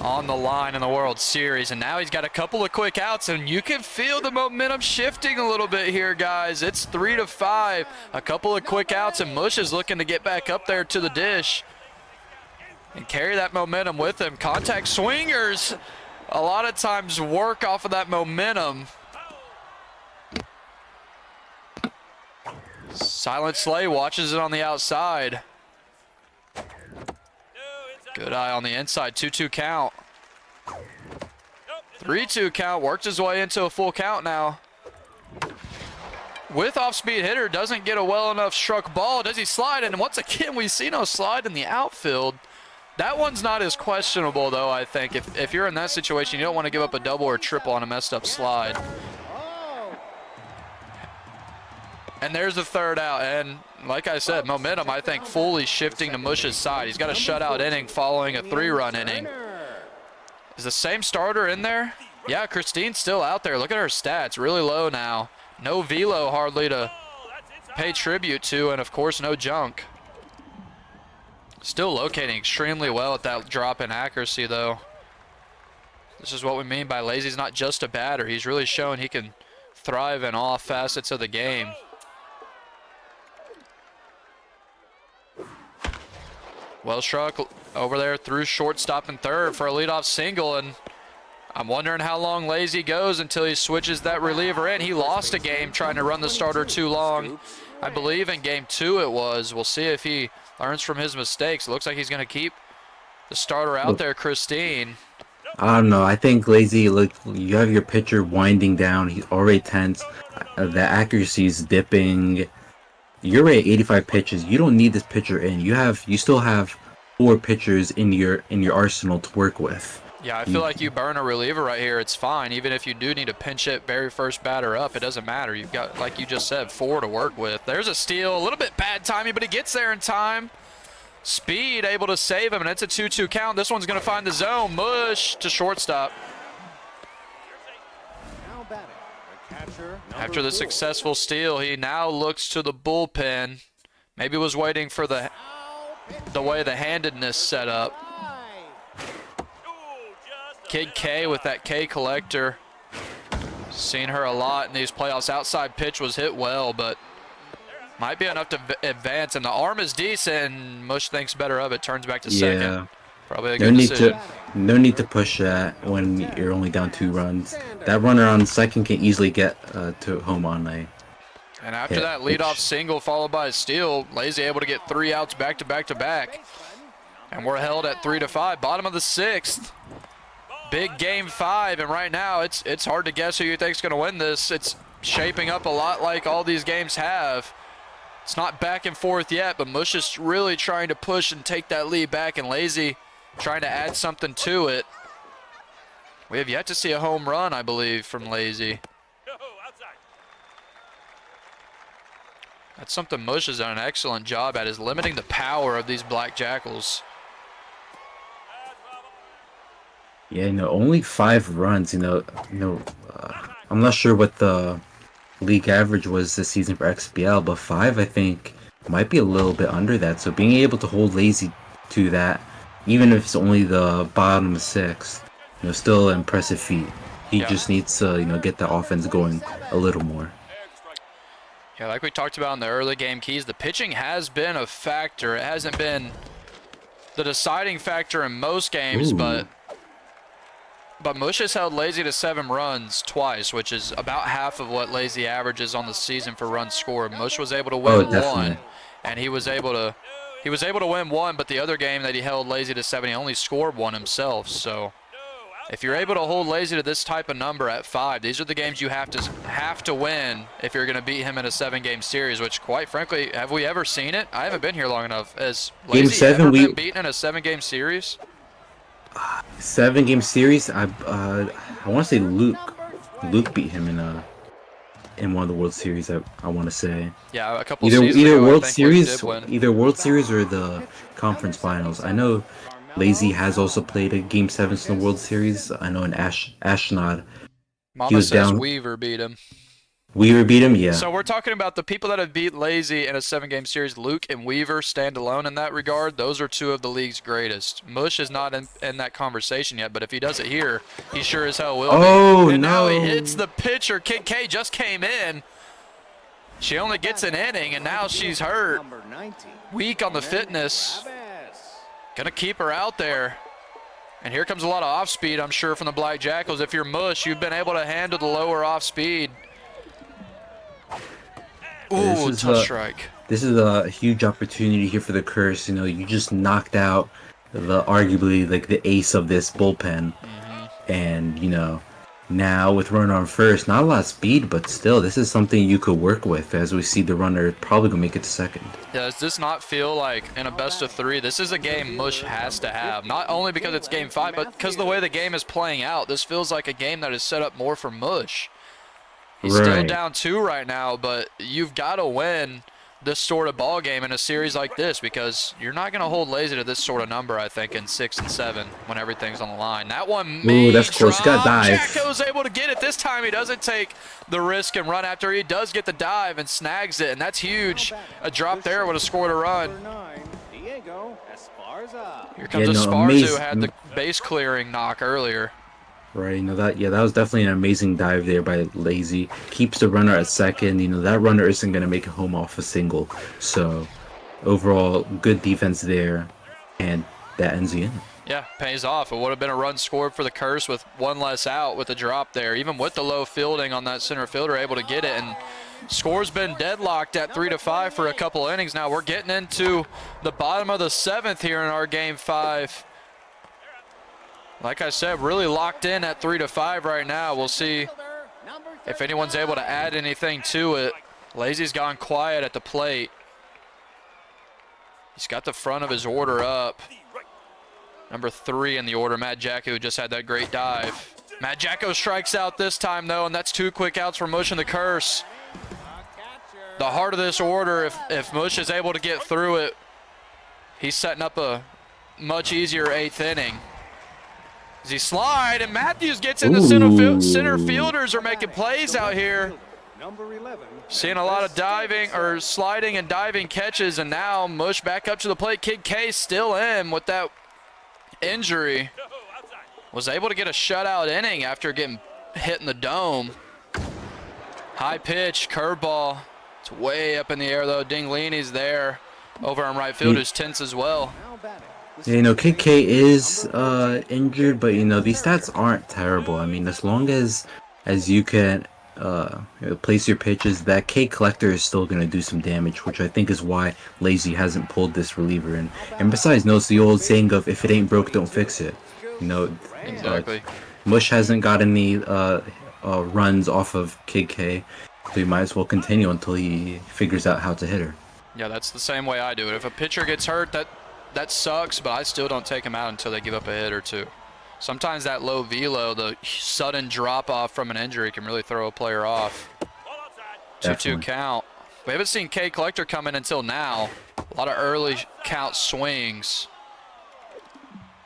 Speaker 6: on the line in the World Series. And now he's got a couple of quick outs, and you can feel the momentum shifting a little bit here, guys. It's 3-5, a couple of quick outs, and Mush is looking to get back up there to the dish and carry that momentum with him. Contact swingers a lot of times work off of that momentum. Silent Slay watches it on the outside. Good eye on the inside. 2-2 count. 3-2 count. Worked his way into a full count now. With off-speed hitter, doesn't get a well enough struck ball. Does he slide? And once again, we see no slide in the outfield. That one's not as questionable, though, I think. If you're in that situation, you don't want to give up a double or triple on a messed up slide. And there's the 3rd out, and like I said, momentum, I think, fully shifting to Mush's side. He's got a shutout inning following a 3-run inning. Is the same starter in there? Yeah, Christine's still out there. Look at her stats, really low now. No velo hardly to pay tribute to, and of course, no junk. Still locating extremely well at that drop in accuracy, though. This is what we mean by Lazy's not just a batter. He's really shown he can thrive in all facets of the game. Well struck over there through shortstop and third for a leadoff single, and I'm wondering how long Lazy goes until he switches that reliever in. He lost a game trying to run the starter too long. I believe in game 2 it was. We'll see if he learns from his mistakes. It looks like he's going to keep the starter out there, Christine.
Speaker 7: I don't know. I think Lazy, look, you have your pitcher winding down. He's already tense. The accuracy is dipping. You're already at 85 pitches. You don't need this pitcher in. You still have 4 pitchers in your arsenal to work with.
Speaker 6: Yeah, I feel like you burn a reliever right here. It's fine. Even if you do need to pinch hit very first batter up, it doesn't matter. You've got, like you just said, 4 to work with. There's a steal. A little bit bad timing, but he gets there in time. Speed able to save him, and it's a 2-2 count. This one's going to find the zone. Mush to shortstop.
Speaker 3: Now batting, the catcher,
Speaker 6: After the successful steal, he now looks to the bullpen. Maybe was waiting for the way the handedness set up. Kid K with that K collector. Seen her a lot in these playoffs. Outside pitch was hit well, but might be enough to advance. And the arm is decent, and Mush thinks better of it. Turns back to second. Probably a good decision.
Speaker 7: No need to push that when you're only down 2 runs. That runner on second can easily get to home on a.
Speaker 6: And after that leadoff single followed by a steal, Lazy able to get 3 outs back to back to back. And we're held at 3-5. Bottom of the 6th. Big game 5, and right now it's hard to guess who you think's going to win this. It's shaping up a lot like all these games have. It's not back and forth yet, but Mush is really trying to push and take that lead back, and Lazy trying to add something to it. We have yet to see a home run, I believe, from Lazy. That's something Mush has done an excellent job at, is limiting the power of these Black Jackals.
Speaker 7: Yeah, only 5 runs. I'm not sure what the league average was this season for XBL, but 5, I think, might be a little bit under that. So being able to hold Lazy to that, even if it's only the bottom of 6th, still an impressive feat. He just needs to, get the offense going a little more.
Speaker 6: Yeah, like we talked about in the early game keys, the pitching has been a factor. It hasn't been the deciding factor in most games, but Mush has held Lazy to 7 runs twice, which is about half of what Lazy averages on the season for runs scored. Mush was able to win 1, and he was able to win 1, but the other game that he held Lazy to 7, he only scored 1 himself. So if you're able to hold Lazy to this type of number at 5, these are the games you have to win if you're going to beat him in a 7-game series, which, quite frankly, have we ever seen it? I haven't been here long enough. Has Lazy ever been beaten in a 7-game series?
Speaker 7: 7-game series. I want to say Luke beat him in one of the World Series. I want to say.
Speaker 6: Yeah, a couple seasons ago,
Speaker 7: either World Series or the Conference Finals. I know Lazy has also played a Game 7 in the World Series. I know in Ashnod.
Speaker 6: Mama says Weaver beat him.
Speaker 7: Weaver beat him, yeah.
Speaker 6: So we're talking about the people that have beat Lazy in a 7-game series. Luke and Weaver stand alone in that regard. Those are 2 of the league's greatest. Mush is not in that conversation yet, but if he does it here, he sure as hell will be. And now he hits the pitcher. Kid K just came in. She only gets an inning, and now she's hurt. Weak on the fitness. Gonna keep her out there. And here comes a lot of off-speed, I'm sure, from the Black Jackals. If you're Mush, you've been able to handle the lower off-speed. Ooh, tough strike.
Speaker 7: This is a huge opportunity here for the Curse. You just knocked out arguably the ace of this bullpen. And, now with runner on first, not a lot of speed, but still, this is something you could work with, as we see the runner probably going to make it to second.
Speaker 6: Yeah, does this not feel like in a best of 3, this is a game Mush has to have? Not only because it's game 5, but because the way the game is playing out, this feels like a game that is set up more for Mush. He's still down 2 right now, but you've got to win this sort of ball game in a series like this, because you're not going to hold Lazy to this sort of number, I think, in 6 and 7 when everything's on the line. That one may
Speaker 7: that's close. Got dive.
Speaker 6: Jacko's able to get it. This time he doesn't take the risk and run after. He does get the dive and snags it, and that's huge. A drop there would have scored a run. Here comes Esparza, who had the base clearing knock earlier.
Speaker 7: Right, that was definitely an amazing dive there by Lazy. Keeps the runner at second. That runner isn't going to make it home off a single. So, overall, good defense there, and that ends the inning.
Speaker 6: Yeah, pays off. It would have been a run scored for the Curse with 1 less out with the drop there. Even with the low fielding on that center fielder, able to get it. And score's been deadlocked at 3-5 for a couple innings. Now we're getting into the bottom of the 7th here in our game 5. like I said, really locked in at 3-5 right now. We'll see if anyone's able to add anything to it. Lazy's gone quiet at the plate. He's got the front of his order up. Number 3 in the order, Mad Jacko, who just had that great dive. Mad Jacko strikes out this time, though, and that's 2 quick outs for Mush and the Curse. The heart of this order, if Mush is able to get through it, he's setting up a much easier 8th inning. As he slide, and Matthews gets into center fielders are making plays out here. Seeing a lot of diving or sliding and diving catches, and now Mush back up to the plate. Kid K still in with that injury. Was able to get a shutout inning after getting hit in the dome. High pitch, curveball. It's way up in the air though. Dinglini's there. Over on right field, who's tense as well.
Speaker 7: Yeah, you know, Kid K is injured, but you know, these stats aren't terrible. I mean, as long as you can place your pitches, that K collector is still going to do some damage, which I think is why Lazy hasn't pulled this reliever in. And besides, no, it's the old saying of if it ain't broke, don't fix it. You know,
Speaker 6: exactly.
Speaker 7: Mush hasn't got any runs off of Kid K, so you might as well continue until he figures out how to hit her.
Speaker 6: Yeah, that's the same way I do it. If a pitcher gets hurt, that sucks, but I still don't take him out until they give up a hit or two. Sometimes that low velo, the sudden drop off from an injury, can really throw a player off. 2-2 count. We haven't seen K Collector come in until now. A lot of early count swings.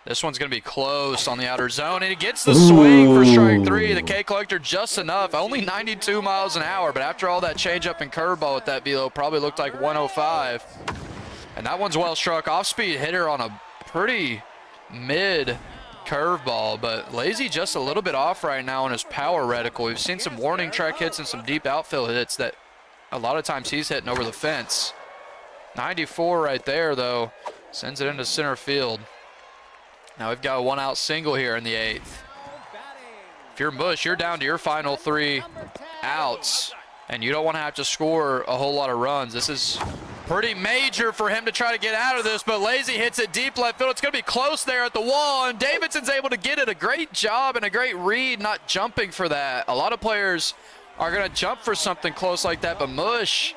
Speaker 6: This one's going to be close on the outer zone, and he gets the swing for strike 3. The K Collector just enough, only 92 miles an hour, but after all that changeup and curveball with that velo, probably looked like 105. And that one's well struck. Off-speed hitter on a pretty mid curveball, but Lazy just a little bit off right now on his power reticle. We've seen some warning track hits and some deep outfield hits that a lot of times he's hitting over the fence. 94 right there, though. Sends it into center field. Now we've got a 1-out single here in the 8th. If you're Mush, you're down to your final 3 outs, and you don't want to have to score a whole lot of runs. This is pretty major for him to try to get out of this, but Lazy hits it deep left field. It's going to be close there at the wall, and Davidson's able to get it. A great job and a great read, not jumping for that. A lot of players are going to jump for something close like that, but Mush,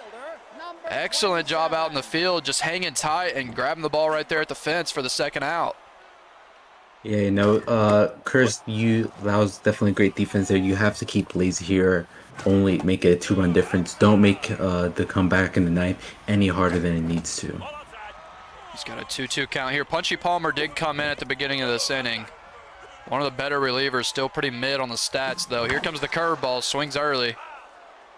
Speaker 6: excellent job out in the field, just hanging tight and grabbing the ball right there at the fence for the 2nd out.
Speaker 7: Yeah, you know, Curse, that was definitely great defense there. You have to keep Lazy here, only make it a 2-run difference. Don't make the comeback in the 9th any harder than it needs to.
Speaker 6: He's got a 2-2 count here. Punchy Palmer did come in at the beginning of this inning. One of the better relievers, still pretty mid on the stats, though. Here comes the curveball, swings early.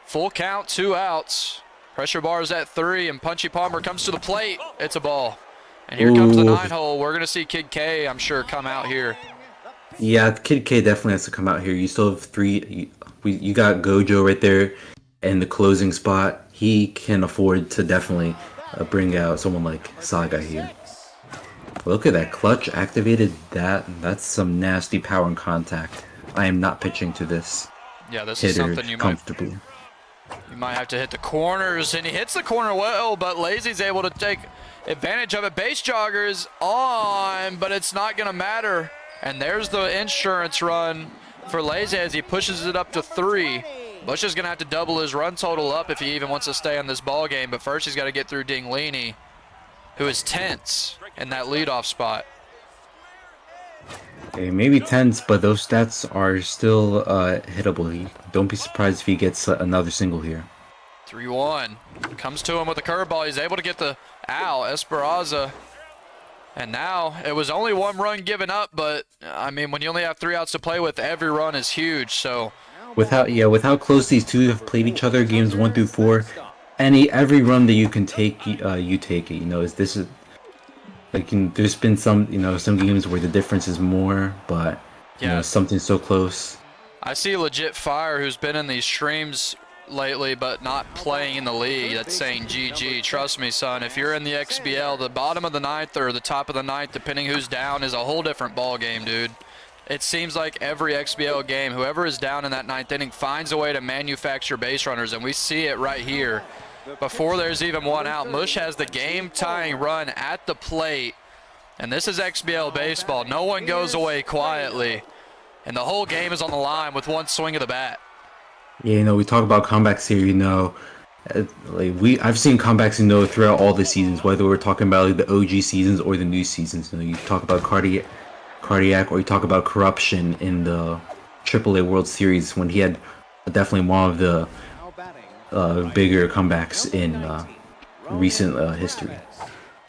Speaker 6: Full count, 2 outs. Pressure bar is at 3, and Punchy Palmer comes to the plate. It's a ball. And here comes the 9-hole. We're going to see Kid K, I'm sure, come out here.
Speaker 7: Yeah, Kid K definitely has to come out here. You still have 3. You got Gojo right there in the closing spot. He can afford to definitely bring out someone like Saga here. Look at that clutch activated. That's some nasty power and contact. I am not pitching to this.
Speaker 6: Yeah, this is something you might have to hit the corners, and he hits the corner well, but Lazy's able to take advantage of it. Base joggers on, but it's not going to matter. And there's the insurance run for Lazy as he pushes it up to 3. Bush is going to have to double his run total up if he even wants to stay in this ball game. But first he's got to get through Dinglini, who is tense in that leadoff spot.
Speaker 7: Okay, maybe tense, but those stats are still hittable. Don't be surprised if he gets another single here.
Speaker 6: 3-1. Comes to him with a curveball. He's able to get the out, Esperanza. And now it was only 1 run given up, but I mean, when you only have 3 outs to play with, every run is huge. So
Speaker 7: with how close these two have played each other, games 1 through 4, every run that you can take, you take it. You know, there's been some games where the difference is more, but something so close.
Speaker 6: I see Legit Fire, who's been in these streams lately but not playing in the league, that's saying GG. Trust me, son, if you're in the XBL, the bottom of the 9th or the top of the 9th, depending who's down, is a whole different ball game, dude. It seems like every XBL game, whoever is down in that 9th inning finds a way to manufacture base runners, and we see it right here. Before there's even 1 out, Mush has the game-tying run at the plate, And this is XBL baseball. No one goes away quietly. And the whole game is on the line with one swing of the bat.
Speaker 7: Yeah, we talk about comebacks here. I've seen comebacks, throughout all the seasons, whether we're talking about like the OG seasons or the new seasons. You talk about cardiac, or you talk about corruption in the AAA World Series when he had definitely one of the bigger comebacks in recent history,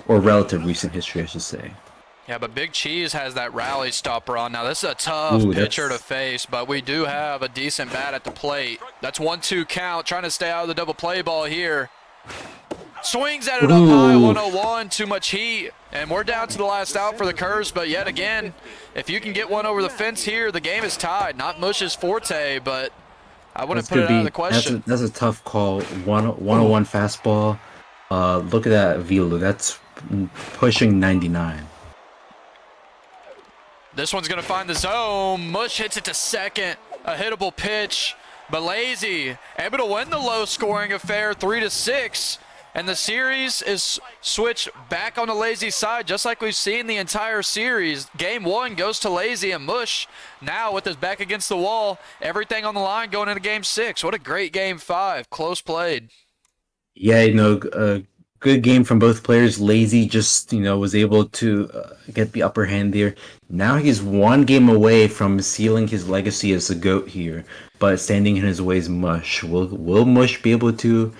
Speaker 7: or relative recent history, I should say.
Speaker 6: Yeah, but Big Cheese has that rally stopper on. Now, this is a tough pitcher to face, but we do have a decent bat at the plate. That's 1-2 count, trying to stay out of the double play ball here. Swings at it up high, 101, too much heat. And we're down to the last out for the Curse, but yet again, if you can get one over the fence here, the game is tied. Not Mush's forte, but I wouldn't put it out of the question.
Speaker 7: That's a tough call. 101 fastball. Look at that velo. That's pushing 99.
Speaker 6: This one's going to find the zone. Mush hits it to second. A hittable pitch. But Lazy able to win the low-scoring affair 3-6. And the series is switched back on the Lazy side, just like we've seen the entire series. Game 1 goes to Lazy, and Mush now with his back against the wall. Everything on the line going into Game 6. What a great Game 5. Close played.
Speaker 7: Yeah, good game from both players. Lazy just, was able to get the upper hand there. Now he's one game away from sealing his legacy as a GOAT here, but standing in his way is Mush. Will Mush be able to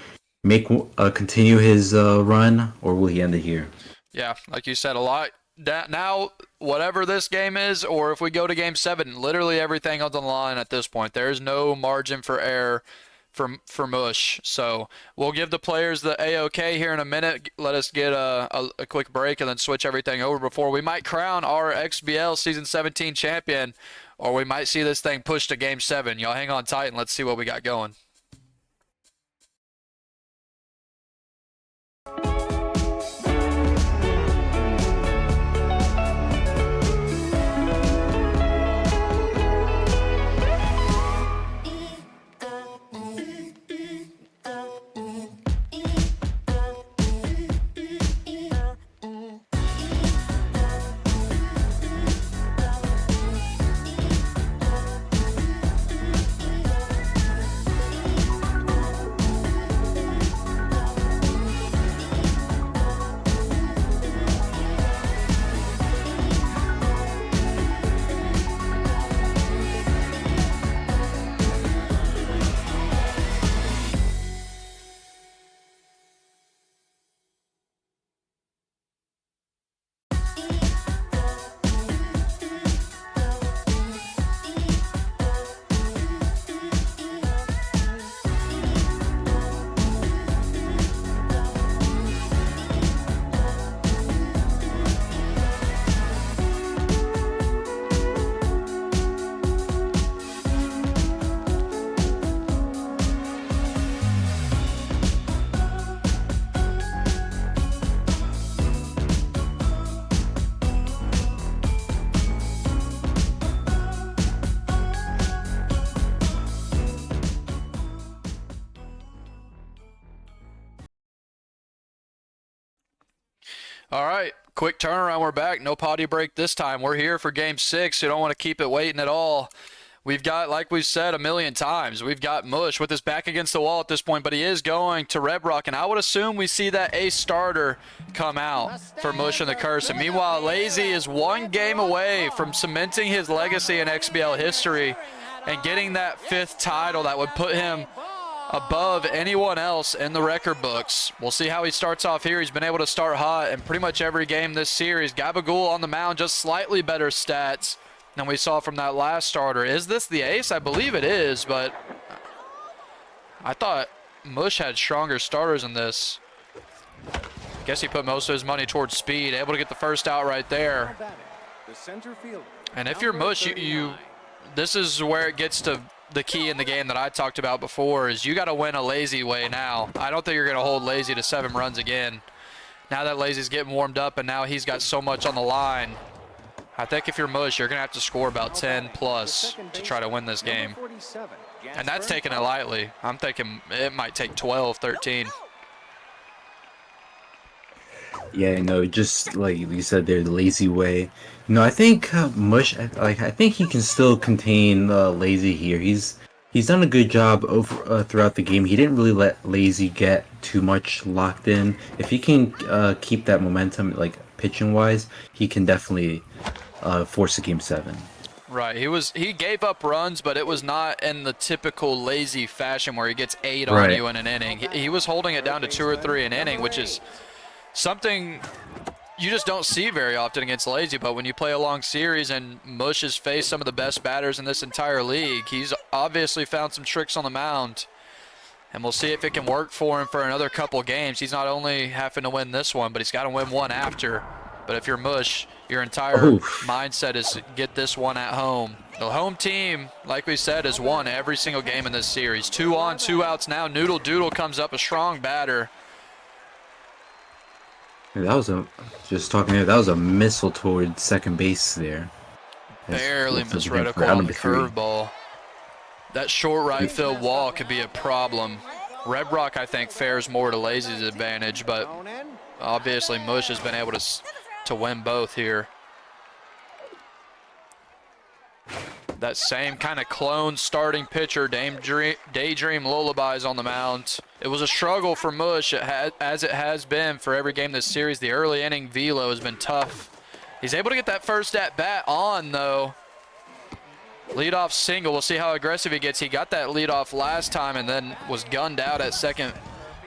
Speaker 7: continue his run, or will he end it here?
Speaker 6: Yeah, like you said, a lot. Now, whatever this game is, or if we go to Game 7, literally everything on the line at this point. There is no margin for error for Mush. So we'll give the players the A-OK here in a minute. Let us get a quick break and then switch everything over before we might crown our XBL Season 17 champion, or we might see this thing pushed to Game 7. Y'all hang on tight and let's see what we got going. All right, quick turnaround. We're back. No potty break this time. We're here for Game 6. You don't want to keep it waiting at all. We've got, like we've said a million times, we've got Mush with his back against the wall at this point, but he is going to Red Rock, and I would assume we see that ace starter come out for Mush and the Curse. And meanwhile, Lazy is one game away from cementing his legacy in XBL history and getting that 5th title that would put him above anyone else in the record books. We'll see how he starts off here. He's been able to start hot in pretty much every game this series. Gabagool on the mound, just slightly better stats than we saw from that last starter. Is this the ace? I believe it is, but I thought Mush had stronger starters in this. Guess he put most of his money towards speed, able to get the first out right there. And if you're Mush, this is where it gets to the key in the game that I talked about before, is you got to win a Lazy way now. I don't think you're going to hold Lazy to 7 runs again. Now that Lazy's getting warmed up and now he's got so much on the line, I think if you're Mush, you're going to have to score about 10 plus to try to win this game. And that's taking it lightly. I'm thinking it might take 12, 13.
Speaker 7: Yeah, no, just like you said, they're the lazy way. No, I think Mush, I think he can still contain Lazy here. He's done a good job over throughout the game. He didn't really let Lazy get too much locked in. If he can keep that momentum, like pitching wise, he can definitely force a game 7.
Speaker 6: Right. He gave up runs, but it was not in the typical Lazy fashion where he gets 8 on
Speaker 7: Right.
Speaker 6: you in an inning. He was holding it down to 2 or 3 an inning, which is something you just don't see very often against Lazy. But when you play a long series and Mush has faced some of the best batters in this entire league, he's obviously found some tricks on the mound. And we'll see if it can work for him for another couple games. He's not only having to win this one, but he's got to win one after. But if you're Mush, your entire mindset is to get this one at home. The home team, like we said, has won every single game in this series. 2 on, 2 outs now. Noodle Doodle comes up, a strong batter.
Speaker 7: That was that was a missile toward second base there.
Speaker 6: Barely misread a curveball. That short right field wall could be a problem. Red Rock, I think, fares more to Lazy's advantage, but obviously Mush has been able to win both here. That same kind of clone starting pitcher, Daydream Lullabies on the mound. It was a struggle for Mush, as it has been for every game this series. The early inning velo has been tough. He's able to get that first at-bat on, though. Leadoff single. We'll see how aggressive he gets. He got that leadoff last time and then was gunned out at second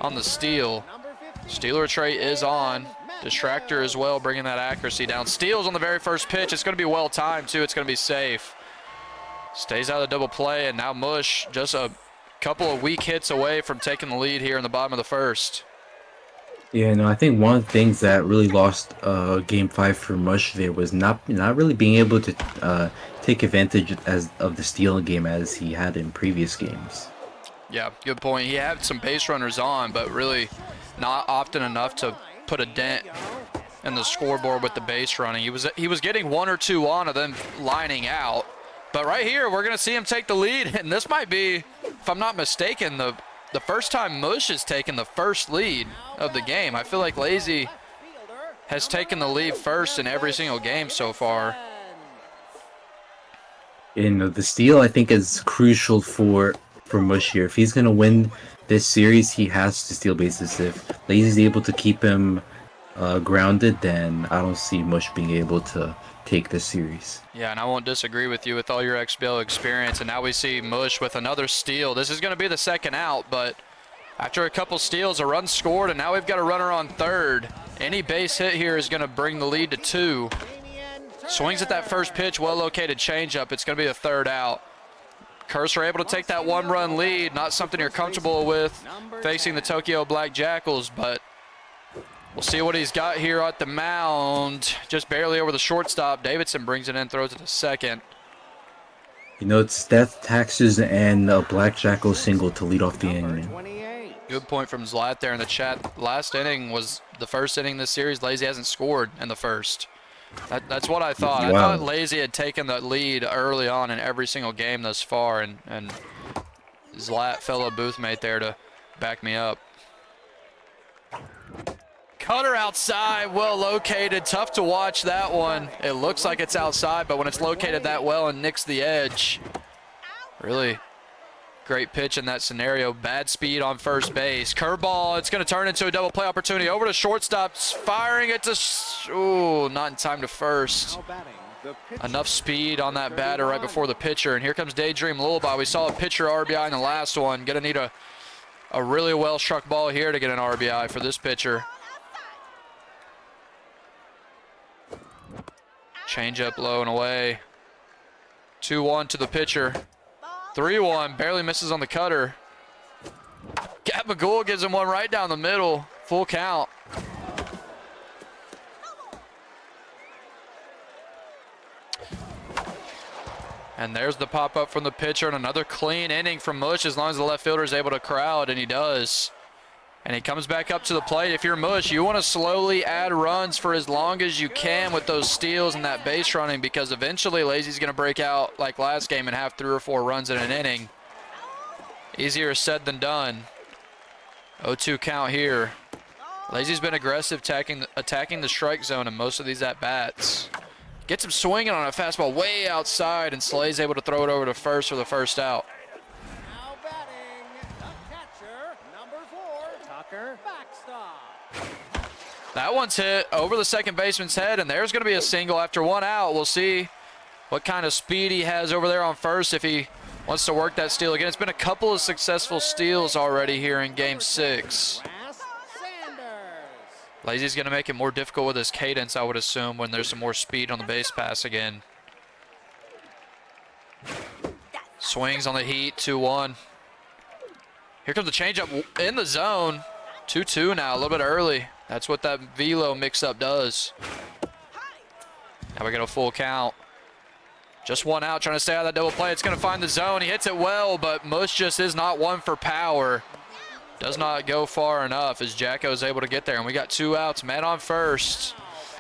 Speaker 6: on the steal. Stealer trait is on. Distractor as well, bringing that accuracy down. Steals on the very first pitch. It's going to be well timed, too. It's going to be safe. Stays out of the double play, and now Mush just a couple of weak hits away from taking the lead here in the bottom of the first.
Speaker 7: Yeah, no, I think one of the things that really lost Game 5 for Mush there was not really being able to take advantage of the stealing game as he had in previous games.
Speaker 6: Yeah, good point. He had some base runners on, but really not often enough to put a dent in the scoreboard with the base running. He was getting 1 or 2 on and then lining out. But right here, we're going to see him take the lead, and this might be, if I'm not mistaken, the first time Mush has taken the first lead of the game. I feel like Lazy has taken the lead first in every single game so far.
Speaker 7: And the steal, I think, is crucial for Mush here. If he's going to win this series, he has to steal bases. If Lazy's able to keep him grounded, then I don't see Mush being able to take this series.
Speaker 6: Yeah, and I won't disagree with you with all your XBL experience. And now we see Mush with another steal. This is going to be the second out, but after a couple steals, a run scored, and now we've got a runner on third. Any base hit here is going to bring the lead to 2. Swings at that first pitch, well-located changeup. It's going to be a third out. Cursor able to take that 1-run lead. Not something you're comfortable with facing the Tokyo Black Jackals, but we'll see what he's got here at the mound. Just barely over the shortstop. Davidson brings it in, throws it to second.
Speaker 7: It's Death Taxes and a Black Jackal single to lead off the inning.
Speaker 6: Good point from Zlat there in the chat. Last inning was the first inning this series. Lazy hasn't scored in the first. That's what I thought. Wow. I thought Lazy had taken the lead early on in every single game thus far, and Zlat, fellow boothmate there to back me up. Cutter outside, well located. Tough to watch that one. It looks like it's outside, but when it's located that well and nicks the edge, really great pitch in that scenario. Bad speed on first base. Curveball, it's going to turn into a double play opportunity. Over to shortstop, firing it to, ooh, not in time to first. Enough speed on that batter right before the pitcher. And here comes Daydream Lullaby. We saw a pitcher RBI in the last one. Going to need a really well struck ball here to get an RBI for this pitcher. Changeup low and away. 2-1 to the pitcher. 3-1, barely misses on the cutter. Gabagool gives him one right down the middle. Full count. And there's the pop-up from the pitcher, and another clean inning from Mush as long as the left fielder is able to crowd, and he does. And he comes back up to the plate. If you're Mush, you want to slowly add runs for as long as you can with those steals and that base running, because eventually Lazy's going to break out like last game and have 3 or 4 runs in an inning. Easier said than done. 0-2 count here. Lazy's been aggressive attacking the strike zone in most of these at-bats. Gets him swinging on a fastball way outside, and Slay's able to throw it over to first for the first out.
Speaker 3: Now batting, the catcher, number 4, Tucker, backstop.
Speaker 6: That one's hit over the second baseman's head, and there's going to be a single after 1 out. We'll see what kind of speed he has over there on first if he wants to work that steal again. It's been a couple of successful steals already here in Game 6. Lazy's going to make it more difficult with his cadence, I would assume, when there's some more speed on the base pass again. Swings on the heat, 2-1. Here comes the changeup in the zone. 2-2 now, a little bit early. That's what that velo mix-up does. Now we get a full count. Just 1 out, trying to stay out of that double play. It's going to find the zone. He hits it well, but Mush just is not one for power. Does not go far enough as Jacko is able to get there. And we got 2 outs, man on first.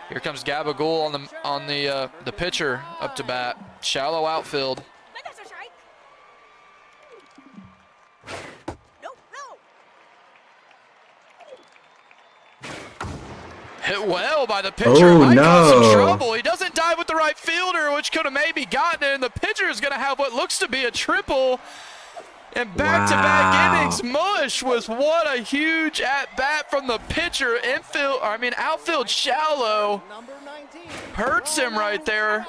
Speaker 6: Here comes Gabagool on the pitcher up to bat. Shallow outfield. Hit well by the pitcher.
Speaker 7: Oh,
Speaker 6: Might cause some
Speaker 7: no.
Speaker 6: trouble. He doesn't dive with the right fielder, which could have maybe gotten it. And the pitcher is going to have what looks to be a triple. And back-to-back
Speaker 7: Wow.
Speaker 6: innings. Mush was what a huge at-bat from the pitcher. Outfield shallow.
Speaker 3: Number 19,
Speaker 6: Hurts him right there.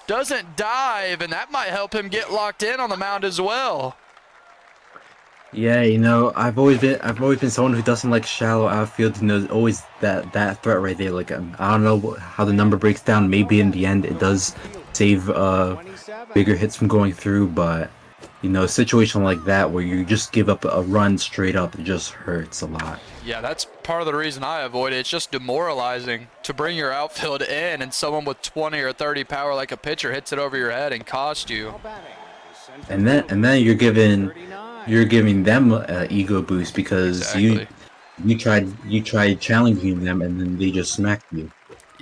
Speaker 6: Doesn't dive, and that might help him get locked in on the mound as well.
Speaker 7: Yeah, you know, I've always been someone who doesn't like shallow outfield. You know, there's always that threat right there. Like, I don't know how the number breaks down. Maybe in the end it does save bigger hits from going through, but you know, a situation like that where you just give up a run straight up, it just hurts a lot.
Speaker 6: Yeah, that's part of the reason I avoid it. It's just demoralizing to bring your outfield in, and someone with 20 or 30 power like a pitcher hits it over your head and cost you.
Speaker 7: And then you're giving them an ego boost because
Speaker 6: Exactly.
Speaker 7: you tried challenging them and then they just smacked you.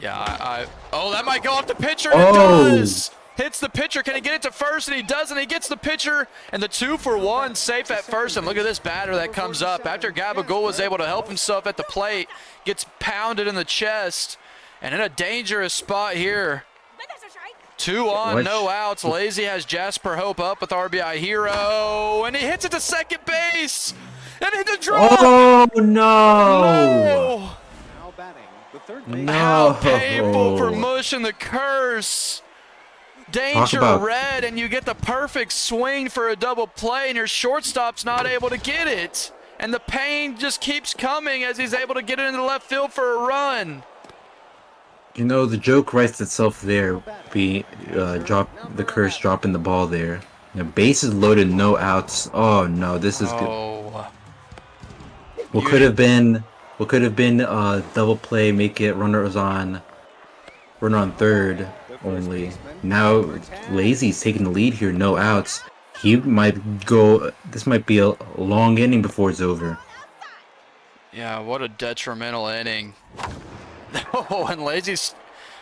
Speaker 6: Yeah, oh, that might go off the pitcher.
Speaker 7: Oh.
Speaker 6: It does. Hits the pitcher. Can he get it to first? And he doesn't. He gets the pitcher, and the 2-for-1 safe at first. And look at this batter that comes up after Gabagool was able to help himself at the plate. Gets pounded in the chest, and in a dangerous spot here. 2 on,
Speaker 7: What?
Speaker 6: no outs. Lazy has Jasper Hope up with RBI Hero, and he hits it to second base. And hit the draw.
Speaker 7: Oh no!
Speaker 6: No.
Speaker 3: now batting, the third
Speaker 7: No.
Speaker 6: How painful for Mush and the curse. Danger
Speaker 7: about-
Speaker 6: red, and you get the perfect swing for a double play, and your shortstop's not able to get it. And the pain just keeps coming as he's able to get it into the left field for a run.
Speaker 7: You know, the joke writes itself there. The curse dropping the ball there. You know, bases loaded, no outs. Oh no, this is good.
Speaker 6: Oh,
Speaker 7: What could have been double play, make it runner on third only. Now Lazy's taking the lead here, no outs. This might be a long inning before it's over.
Speaker 6: yeah, what a detrimental inning. Oh, and Lazy's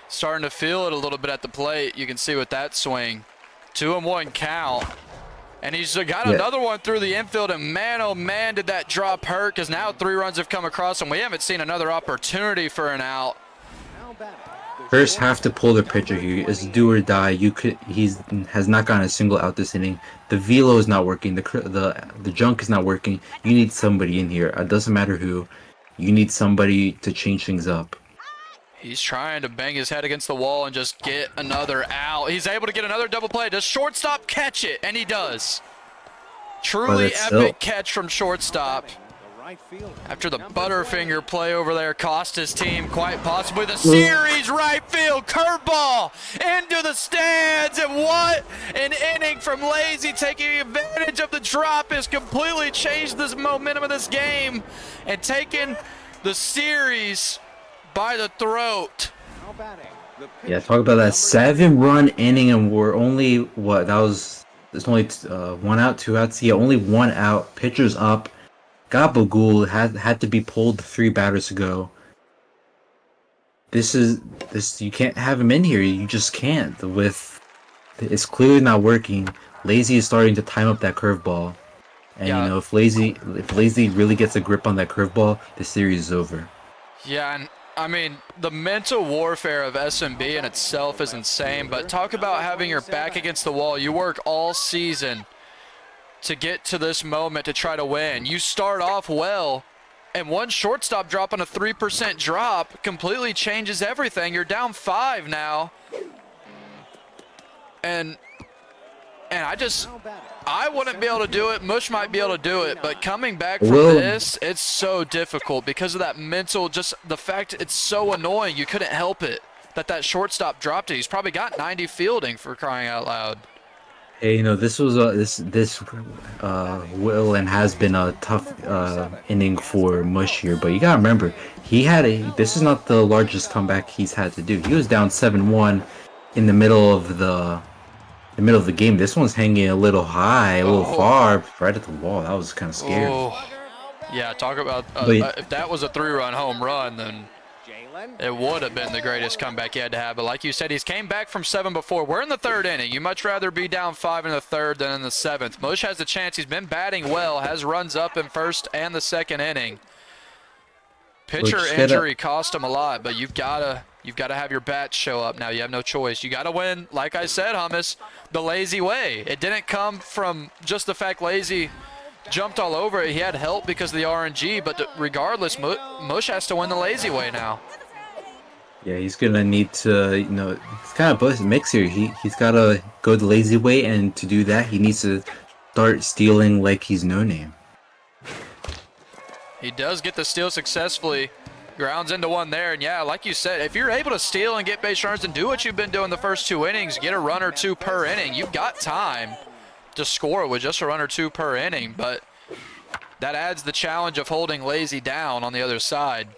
Speaker 6: starting to feel it a little bit at the plate. You can see with that swing. 2-1 count. And he's got another one through the infield, and man, oh man, did that drop hurt, because now 3 runs have come across, and we haven't seen another opportunity for an out.
Speaker 3: now batting,
Speaker 7: First have to pull the pitcher here. It's do or die. Has not gotten a single out this inning. The velo is not working. The junk is not working. You need somebody in here. It doesn't matter who. You need somebody to change things up.
Speaker 6: He's trying to bang his head against the wall and just get another out. He's able to get another double play. Does shortstop catch it? And he does. Truly
Speaker 7: that's
Speaker 6: epic catch from shortstop.
Speaker 3: the right fielder.
Speaker 6: After the Butterfinger play over there cost his team quite possibly the series. Right field curveball into the stands, and what an inning from Lazy, taking advantage of the drop has completely changed this momentum of this game and taken the series by the throat.
Speaker 3: Now batting, the
Speaker 7: Yeah, talk about that 7-run inning, and we're only it's only 1 out, 2 outs. Yeah, only 1 out. Pitcher's up. Gabagool had to be pulled 3 batters ago. This you can't have him in here. You just can't. It's clearly not working. Lazy is starting to time up that curveball, and
Speaker 6: Yeah.
Speaker 7: you know, if Lazy really gets a grip on that curveball, the series is over.
Speaker 6: Yeah, and I mean, the mental warfare of SMB in itself is insane, but talk about having your back against the wall. You work all season to get to this moment to try to win. You start off well, and one shortstop drop on a 3% drop completely changes everything. You're down 5 now. And I wouldn't be able to do it. Mush might be able to do it, but coming back from this, it's so difficult because of that mental, just the fact it's so annoying. You couldn't help it that shortstop dropped it. He's probably got 90 fielding, for crying out loud.
Speaker 7: Hey, this was this will and has been a tough inning for Mush here, but you gotta remember this is not the largest comeback he's had to do. He was down 7-1 in the middle of the game. This one's hanging a little high, a little far, right at the wall. That was kind of scary.
Speaker 6: Yeah, talk about if that was a 3-run home run, then it would have been the greatest comeback he had to have. But like you said, he's came back from 7 before. We're in the 3rd inning. You much rather be down 5 in the 3rd than in the 7th. Mush has a chance. He's been batting well, has runs up in 1st and the 2nd inning. Pitcher injury cost him a lot, but you've got to have your bats show up now. You have no choice. You got to win, like I said, Hummus, the lazy way. It didn't come from just the fact Lazy jumped all over it. He had help because of the RNG, but regardless, Mush has to win the lazy way now.
Speaker 7: Yeah, he's gonna need to, it's kind of both mix here. He's gotta go the lazy way, and to do that, he needs to start stealing like he's no name.
Speaker 6: He does get the steal successfully. Grounds into one there, and yeah, like you said, if you're able to steal and get base runners and do what you've been doing the first 2 innings, get a run or 2 per inning, you've got time to score with just a run or 2 per inning, but that adds the challenge of holding Lazy down on the other side.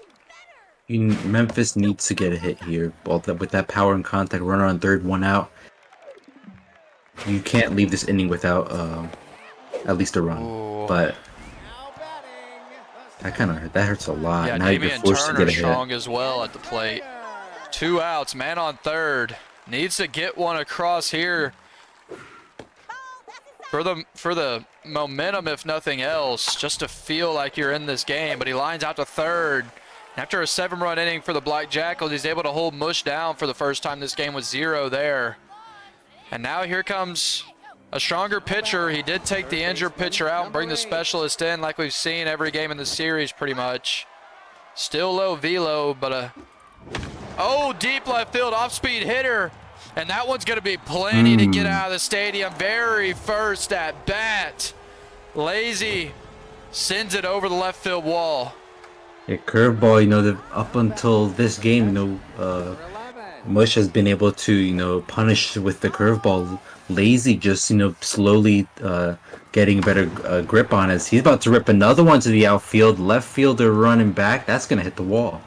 Speaker 7: Memphis needs to get a hit here. With that power and contact, runner on 3rd, 1 out. You can't leave this inning without at least a run. Ooh. But that hurts a lot.
Speaker 6: Yeah,
Speaker 7: now you're forced to get a
Speaker 6: strong
Speaker 7: hit.
Speaker 6: as well at the plate. 2 outs, man on 3rd. Needs to get one across here for the momentum, if nothing else, just to feel like you're in this game. But he lines out to 3rd. After a 7-run inning for the Black Jackals, he's able to hold Mush down for the first time this game with 0 there. And now here comes a stronger pitcher. He did take the injured pitcher out and bring the specialist in like we've seen every game in the series pretty much. Still low velo, but deep left field off-speed hitter. And that one's going to be plenty to get out of the stadium. Very first at bat. Lazy sends it over the left field wall.
Speaker 7: Yeah, curveball, up until this game, Mush has been able to, punish with the curveball. Lazy just, slowly getting better grip on it. He's about to rip another one to the outfield. Left fielder running back. That's going to hit the wall.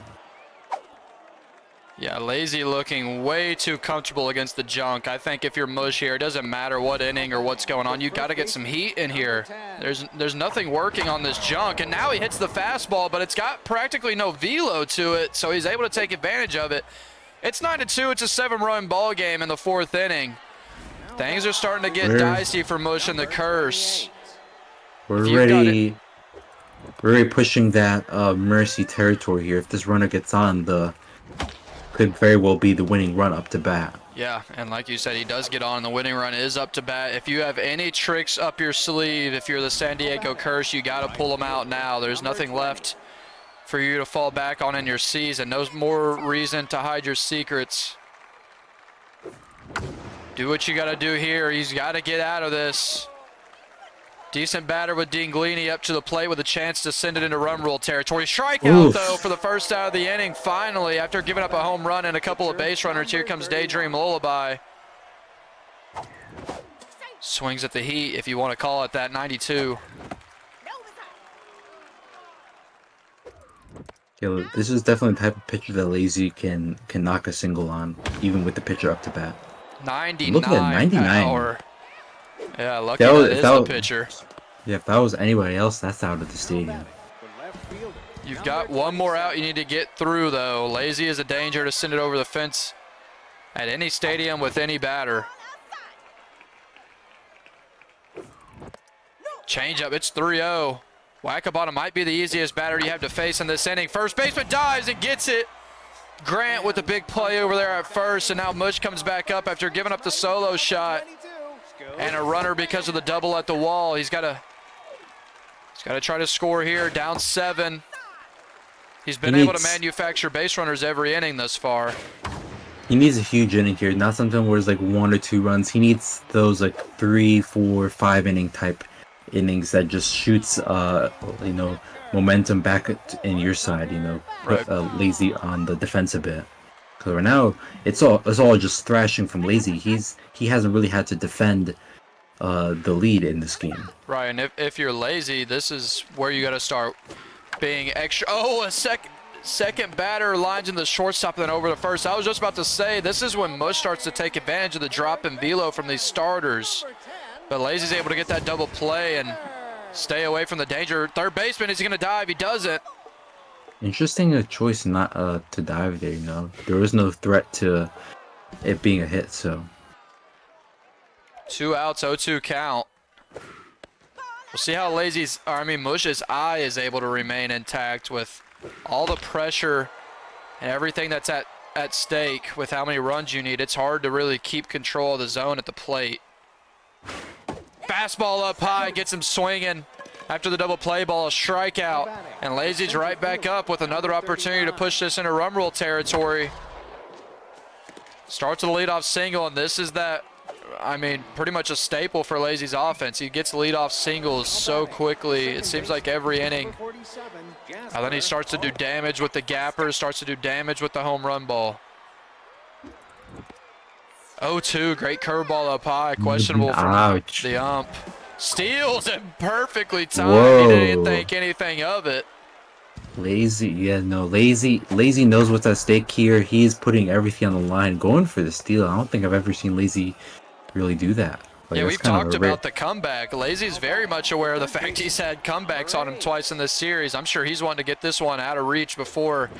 Speaker 6: Yeah, Lazy looking way too comfortable against the junk. I think if you're Mush here, it doesn't matter what inning or what's going on. You got to get some heat in here. There's nothing working on this junk, and now he hits the fastball, but it's got practically no velo to it, so he's able to take advantage of it. It's 9-2. It's a 7-run ball game in the 4th inning. Things are starting to get dicey for Mush and the curse.
Speaker 7: We're already pushing that mercy territory here. If this runner gets on, could very well be the winning run up to bat.
Speaker 6: Yeah, and like you said, he does get on. The winning run is up to bat. If you have any tricks up your sleeve, if you're the San Diego Curse, you got to pull them out now. There's nothing left for you to fall back on in your season. No more reason to hide your secrets. Do what you got to do here. He's got to get out of this. Decent batter with Dinglini up to the plate with a chance to send it into run rule territory. Strikeout, though, for the first out of the inning. Finally, after giving up a home run and a couple of base runners, here comes Daydream Lullaby. Swings at the heat, if you want to call it that, 92.
Speaker 7: Yeah, this is definitely the type of pitcher that Lazy can knock a single on, even with the pitcher up to bat.
Speaker 6: 99.
Speaker 7: Look at that, 99.
Speaker 6: Power. Yeah, lucky that is the pitcher.
Speaker 7: Yeah, if that was anybody else, that's out of the stadium.
Speaker 6: You've got one more out you need to get through, though. Lazy is a danger to send it over the fence at any stadium with any batter. Change up, it's 3-0. Whack-a-bottom might be the easiest batter you have to face in this inning. First baseman dives and gets it. Grant with the big play over there at first, and now Mush comes back up after giving up the solo shot. And a runner because of the double at the wall. He's got to try to score here, down 7. He's been able to manufacture base runners every inning thus far.
Speaker 7: He needs a huge inning here, not something where it's like 1 or 2 runs. He needs those like 3, 4, 5 inning type innings that just shoots, momentum back in your side. Put Lazy on the defense a bit. Because right now it's all just thrashing from Lazy. He hasn't really had to defend the lead in this game.
Speaker 6: Right, and if you're Lazy, this is where you got to start being extra. Oh, a second batter lines in the shortstop and then over to first. I was just about to say, this is when Mush starts to take advantage of the drop in velo from these starters. But Lazy's able to get that double play and stay away from the danger. Third baseman, is he going to dive? He doesn't.
Speaker 7: Interesting choice not to dive there, There was no threat to it being a hit, so.
Speaker 6: 2 outs, 0-2 count. We'll see how Mush's eye is able to remain intact with all the pressure and everything that's at stake with how many runs you need. It's hard to really keep control of the zone at the plate. Fastball up high, gets him swinging. After the double play ball, a strikeout. And Lazy's right back up with another opportunity to push this into run rule territory. Starts with a leadoff single, and this is pretty much a staple for Lazy's offense. He gets leadoff singles so quickly. It seems like every inning. And then he starts to do damage with the gapper, starts to do damage with the home run ball. 0-2, great curveball up high, questionable from the ump. Steals it perfectly timed.
Speaker 7: Whoa.
Speaker 6: He didn't think anything of it.
Speaker 7: Lazy knows what's at stake here. He's putting everything on the line, going for the steal. I don't think I've ever seen Lazy really do that.
Speaker 6: Yeah, we've talked about the comeback. Lazy's very much aware of the fact he's had comebacks on him twice in this series. I'm sure he's wanting to get this one out of reach before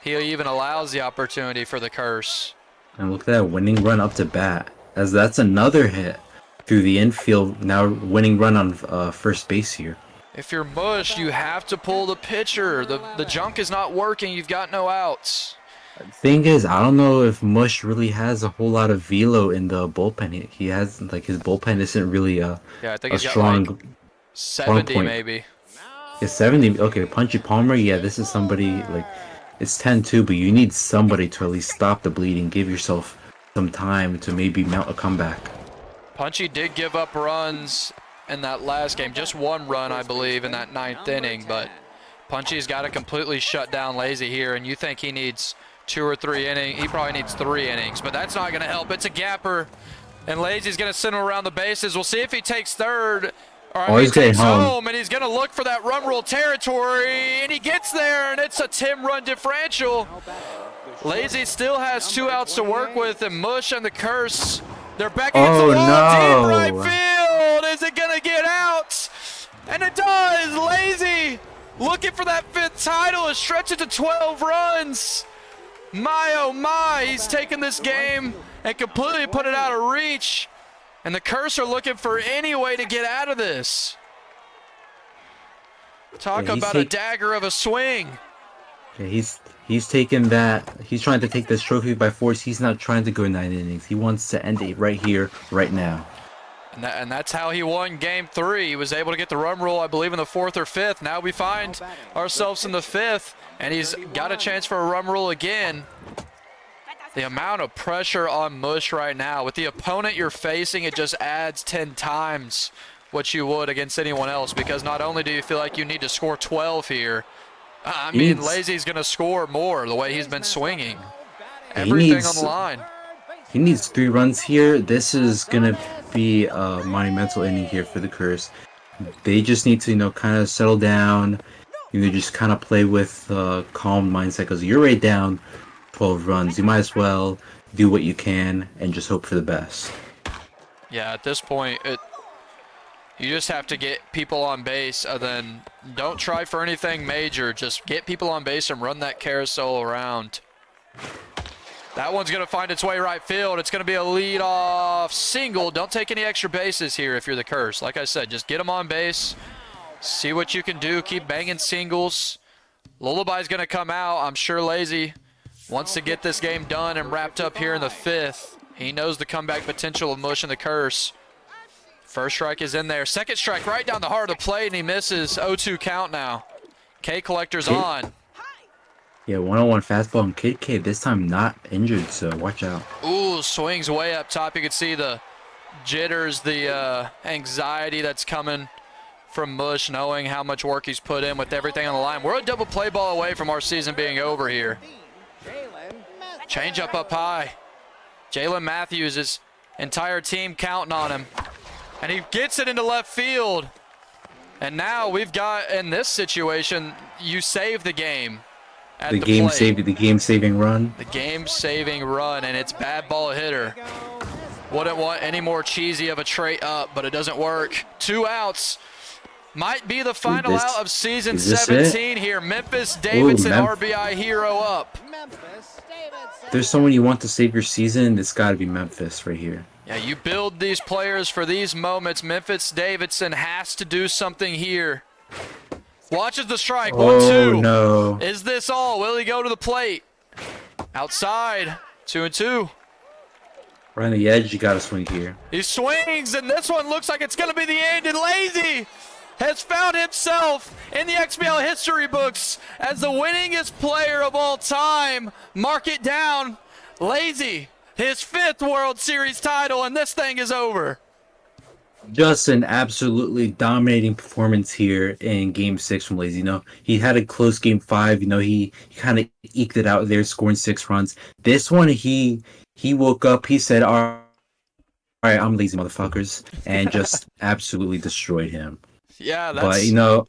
Speaker 6: he even allows the opportunity for the curse.
Speaker 7: And look at that winning run up to bat, as that's another hit through the infield. Now winning run on first base here.
Speaker 6: If you're Mush, you have to pull the pitcher. The junk is not working. You've got no outs.
Speaker 7: Thing is, I don't know if Mush really has a whole lot of velo in the bullpen. He has, his bullpen isn't really
Speaker 6: I think he's
Speaker 7: strong,
Speaker 6: got 70
Speaker 7: point.
Speaker 6: maybe.
Speaker 7: It's 70. Okay, Punchy Palmer. Yeah, this is somebody it's 10-2, but you need somebody to at least stop the bleeding. Give yourself some time to maybe mount a comeback.
Speaker 6: Punchy did give up runs in that last game. Just 1 run, I believe, in that 9th inning. But Punchy's got to completely shut down Lazy here, and you think he needs 2 or 3 innings. He probably needs 3 innings, but that's not going to help. It's a gapper, and Lazy's going to send him around the bases. We'll see if he takes third.
Speaker 7: He's getting home.
Speaker 6: And he's going to look for that run rule territory, and he gets there, and it's a 10-run differential. Lazy still has 2 outs to work with, and Mush and the curse, they're back against the wall. Deep right field. Is it going to get out? And it does. Lazy looking for that 5th title, stretch it to 12 runs. My, oh my, he's taken this game and completely put it out of reach. And the curse are looking for any way to get out of this. Talk about a dagger of a swing.
Speaker 7: Yeah, he's taking that. He's trying to take this trophy by force. He's not trying to go 9 innings. He wants to end it right here, right now.
Speaker 6: And that's how he won Game 3. He was able to get the run rule, I believe, in the 4th or 5th. Now we find ourselves in the 5th, and he's got a chance for a run rule again. The amount of pressure on Mush right now, with the opponent you're facing, it just adds 10 times what you would against anyone else, because not only do you feel like you need to score 12 here, Lazy's going to score more the way he's been swinging. Everything on the line.
Speaker 7: He needs 3 runs here. This is going to be a monumental inning here for the curse. They just need to, kind of settle down, just kind of play with calm mindset, because you're right down 12 runs. You might as well do what you can and just hope for the best.
Speaker 6: Yeah, at this point, you just have to get people on base, and then don't try for anything major. Just get people on base and run that carousel around. That one's going to find its way right field. It's going to be a leadoff single. Don't take any extra bases here if you're the curse. Like I said, just get them on base See what you can do. Keep banging singles. Lullaby's going to come out. I'm sure Lazy wants to get this game done and wrapped up here in the 5th. He knows the comeback potential of Mush and the Curse. First strike is in there. Second strike right down the heart of the plate, and he misses. 0-2 count now. K Collector's on.
Speaker 7: Yeah, one-on-one fastball, and KK this time not injured, so watch out.
Speaker 6: Ooh, swings way up top. You can see the jitters, the anxiety that's coming from Mush, knowing how much work he's put in with everything on the line. We're a double play ball away from our season being over here. Change up high. Jalen Matthews, his entire team counting on him. And he gets it into left field. And now we've got, in this situation, you save the game at the
Speaker 7: game
Speaker 6: plate.
Speaker 7: saved the game-saving run.
Speaker 6: The game-saving run, and it's bad ball hitter. Wouldn't want any more cheesy of a trait up, but it doesn't work. 2 outs. Might be the final out of season 17 here. Memphis Davidson, RBI hero up.
Speaker 7: If there's someone you want to save your season, it's got to be Memphis right here.
Speaker 6: Yeah, you build these players for these moments. Memphis Davidson has to do something here. Watches the strike. 1-2.
Speaker 7: Oh, no.
Speaker 6: Is this all? Will he go to the plate? Outside. 2-2.
Speaker 7: Right on the edge, you got to swing here.
Speaker 6: He swings, and this one looks like it's going to be the end. And Lazy has found himself in the XBL history books as the winningest player of all time. Mark it down. Lazy, his 5th World Series title, and this thing is over.
Speaker 7: Just an absolutely dominating performance here in Game 6 from Lazy. You know, he had a close Game 5. You know, he kind of eked it out there, scoring 6 runs. This one, he woke up. He said, "All right, I'm lazy, motherfuckers," and just absolutely destroyed him.
Speaker 6: Yeah, that's...
Speaker 7: But, you know,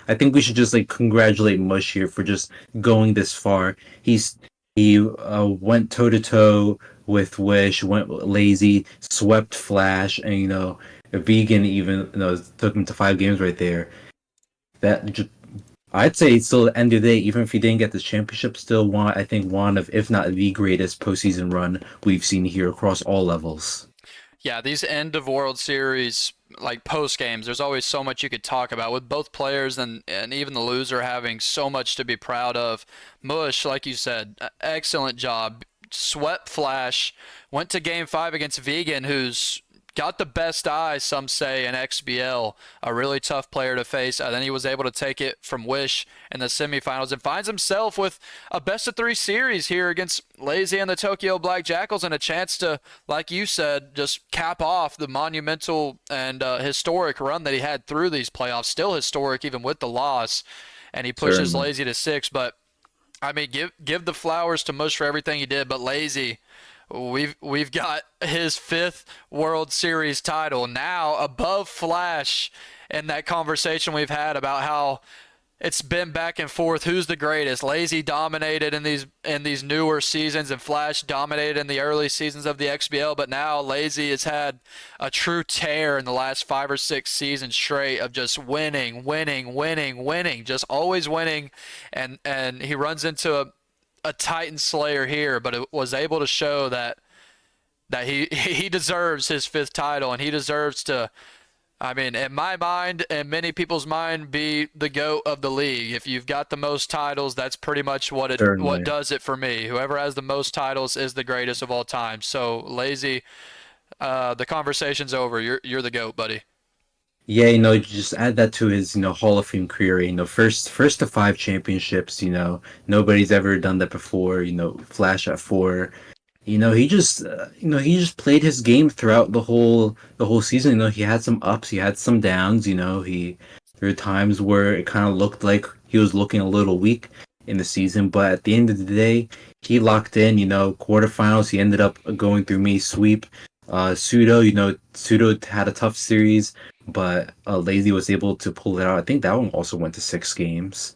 Speaker 7: I think we should just, like, congratulate Mush here for just going this far. He went toe-to-toe with Wish, went Lazy, swept Flash, and, you know, Vegan even, you know, took him to 5 games right there. I'd say still at the end of the day, even if he didn't get this championship, still one of, if not the greatest postseason run we've seen here across all levels.
Speaker 6: Yeah, these end of World Series, like post games, there's always so much you could talk about with both players and even the loser having so much to be proud of. Mush, like you said, excellent job. Swept Flash, went to Game 5 against Vegan, who's got the best eye, some say, in XBL, a really tough player to face. And then he was able to take it from Wish in the semifinals and finds himself with a best-of-3 series here against Lazy and the Tokyo Black Jackals, and a chance to, like you said, just cap off the monumental and historic run that he had through these playoffs. Still historic even with the loss, and he pushes Lazy to 6. But, I mean, give the flowers to Mush for everything he did, but Lazy, we've got his 5th World Series title now, above Flash, in that conversation we've had about how it's been back and forth. Who's the greatest? Lazy dominated in these newer seasons, and Flash dominated in the early seasons of the XBL. But now Lazy has had a true tear in the last 5 or 6 seasons straight of just winning, just always winning, and he runs into a Titan Slayer here, but it was able to show that he deserves his 5th title, and he deserves to, I mean, in my mind and many people's mind, be the GOAT of the league. If you've got the most titles, that's pretty much what does it for me. Whoever has the most titles is the greatest of all time. So Lazy, the conversation's over. You're the GOAT, buddy.
Speaker 7: Yeah, you know, just add that to his, you know, Hall of Fame career. You know, first to 5 championships. You know, nobody's ever done that before. You know, Flash at 4. You know, he just played his game throughout the whole season. You know, he had some ups, he had some downs. You know, there were times where it kind of looked like he was looking a little weak in the season, but at the end of the day, he locked in. You know, quarterfinals. He ended up going through me sweep. Pseudo had a tough series, but Lazy was able to pull it out. I think that one also went to 6 games.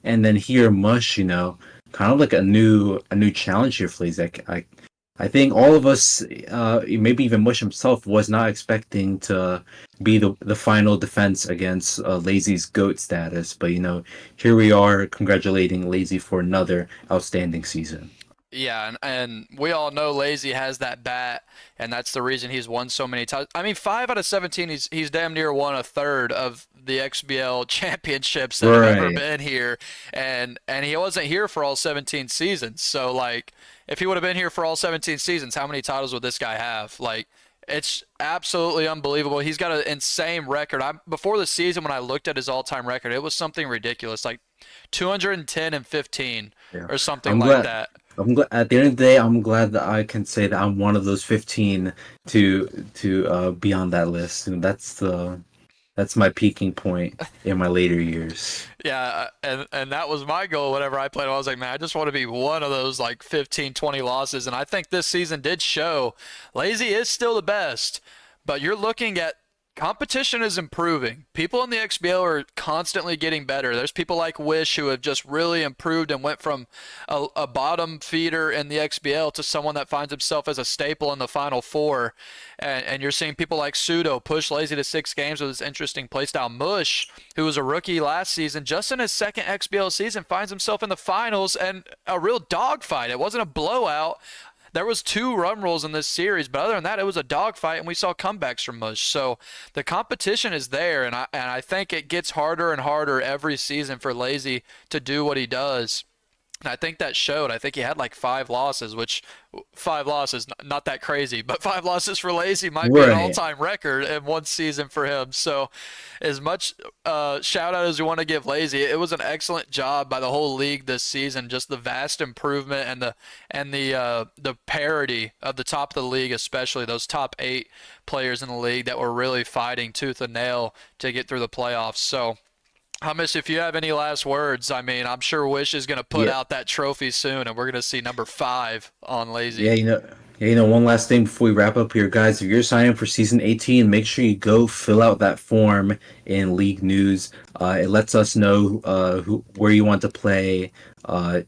Speaker 7: And then here, Mush, you know, kind of like a new challenge here for Lazy. I think all of us, maybe even Mush himself, was not expecting to be the final defense against Lazy's GOAT status. But, you know, here we are congratulating Lazy for another outstanding season.
Speaker 6: Yeah, and we all know Lazy has that bat, and that's the reason he's won so many times. I mean, 5 out of 17, he's damn near won a third of the XBL championships that have ever
Speaker 7: Right.
Speaker 6: been here, and he wasn't here for all 17 seasons. So like, if he would have been here for all 17 seasons, how many titles would this guy have? Like, it's absolutely unbelievable. He's got an insane record. Before the season when I looked at his all-time record, it was something ridiculous, like 210 and 15
Speaker 7: Yeah.
Speaker 6: or something
Speaker 7: I'm
Speaker 6: like
Speaker 7: glad.
Speaker 6: that.
Speaker 7: I'm glad. At the end of the day, I'm glad that I can say that I'm one of those 15 to be on that list. And that's my peaking point in my later years.
Speaker 6: Yeah, and that was my goal whenever I played. I was like, man, I just want to be one of those like 15, 20 losses. And I think this season did show Lazy is still the best, but you're looking at competition is improving. People in the XBL are constantly getting better. There's people like Wish who have just really improved and went from a bottom feeder in the XBL to someone that finds himself as a staple in the Final Four. And you're seeing people like Pseudo push Lazy to 6 games with his interesting playstyle. Mush, who was a rookie last season, just in his second XBL season, finds himself in the finals and a real dogfight. It wasn't a blowout. There was 2 run rules in this series, but other than that, it was a dogfight, and we saw comebacks from Mush. So the competition is there, and I think it gets harder and harder every season for Lazy to do what he does. And I think that showed. I think he had like 5 losses, which 5 losses, not that crazy, but 5 losses for Lazy might be an
Speaker 7: Right.
Speaker 6: all-time record in one season for him. So as much shout out as we want to give Lazy, it was an excellent job by the whole league this season. Just the vast improvement and the parity of the top of the league, especially those top 8 players in the league that were really fighting tooth and nail to get through the playoffs. So Hummus, if you have any last words, I mean, I'm sure Wish is going to put
Speaker 7: Yeah.
Speaker 6: out that trophy soon, and we're going to see number 5 on
Speaker 7: Yeah,
Speaker 6: Lazy.
Speaker 7: one last thing before we wrap up here, guys. If you're signing up for season 18, make sure you go fill out that form in League News. It lets us know where you want to play.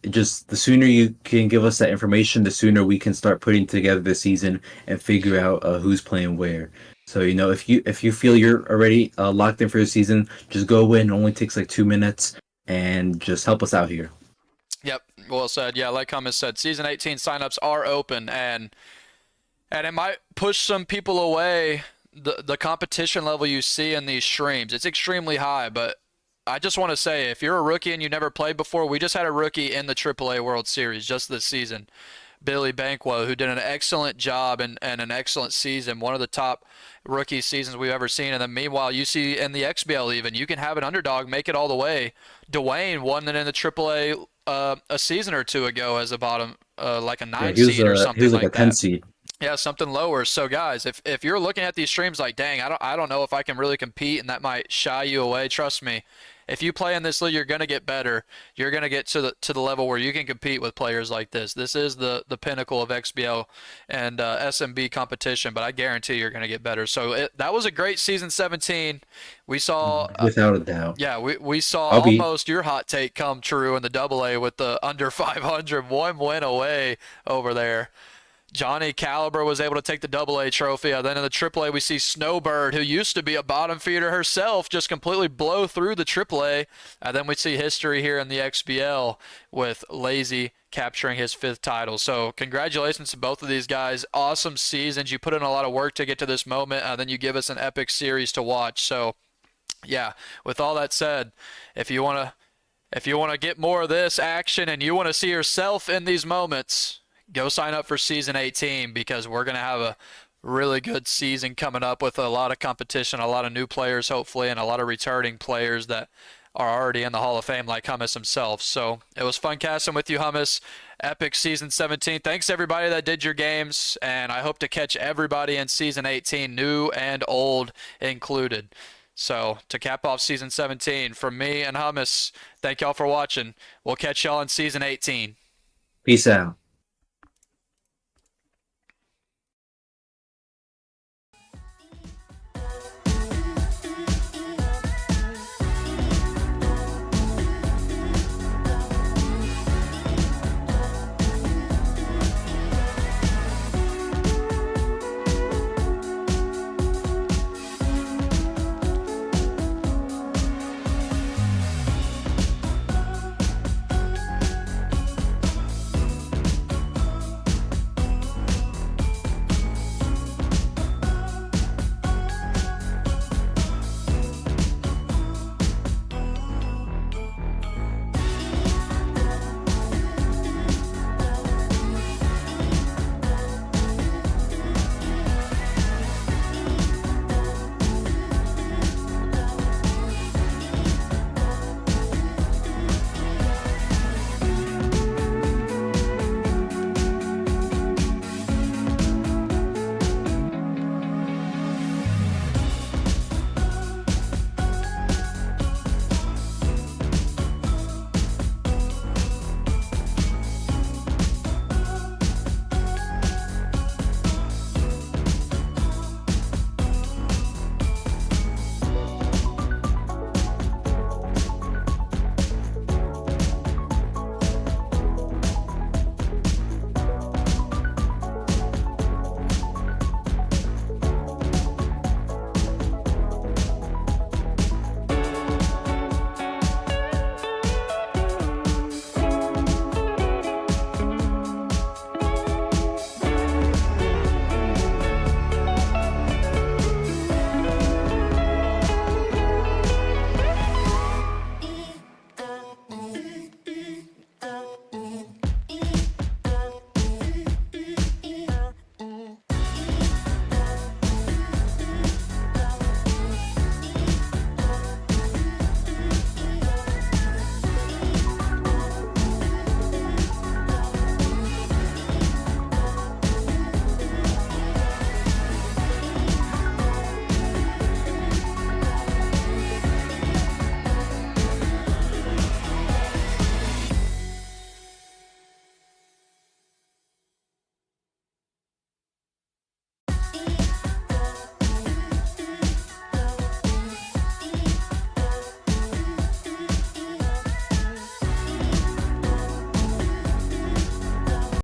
Speaker 7: Just the sooner you can give us that information, the sooner we can start putting together the season and figure out who's playing where. So if you feel you're already locked in for the season, just go in. It only takes like 2 minutes, and just help us out here.
Speaker 6: Yep, well said. Yeah, like Hummus said, season 18 signups are open, and it might push some people away. The competition level you see in these streams, it's extremely high, but I just want to say, if you're a rookie and you never played before, we just had a rookie in the AAA World Series just this season, Billy Banquo, who did an excellent job and an excellent season, one of the top rookie seasons we've ever seen. And then meanwhile, you see in the XBL even, you can have an underdog make it all the way. Dwayne won it in the AAA a season or two ago as a bottom, like a
Speaker 7: Yeah,
Speaker 6: 9 seed or
Speaker 7: he
Speaker 6: something
Speaker 7: was like a
Speaker 6: like
Speaker 7: 10
Speaker 6: that.
Speaker 7: seed.
Speaker 6: Yeah, something lower. So guys, if you're looking at these streams like, dang, I don't know if I can really compete, and that might shy you away, trust me. If you play in this league, you're gonna get better. You're gonna get to the level where you can compete with players like this. This is the pinnacle of XBL and SMB competition, but I guarantee you're gonna get better. So that was a great season 17. We saw
Speaker 7: Without a doubt.
Speaker 6: yeah, we saw
Speaker 7: I'll be
Speaker 6: almost your hot take come true in the AA with the under 500, 1 win away over there. Johnny Caliber was able to take the AA trophy. Then in the AAA, we see Snowbird, who used to be a bottom feeder herself, just completely blow through the AAA. And then we see history here in the XBL with Lazy capturing his 5th title. So congratulations to both of these guys. Awesome seasons. You put in a lot of work to get to this moment, and then you give us an epic series to watch. So yeah, with all that said, if you want to get more of this action and you want to see yourself in these moments, go sign up for season 18, because we're going to have a really good season coming up with a lot of competition, a lot of new players hopefully, and a lot of returning players that are already in the Hall of Fame like Hummus himself. So it was fun casting with you, Hummus. Epic season 17. Thanks everybody that did your games, and I hope to catch everybody in season 18, new and old included. So to cap off season 17, from me and Hummus, thank y'all for watching. We'll catch y'all in season 18.
Speaker 7: peace out.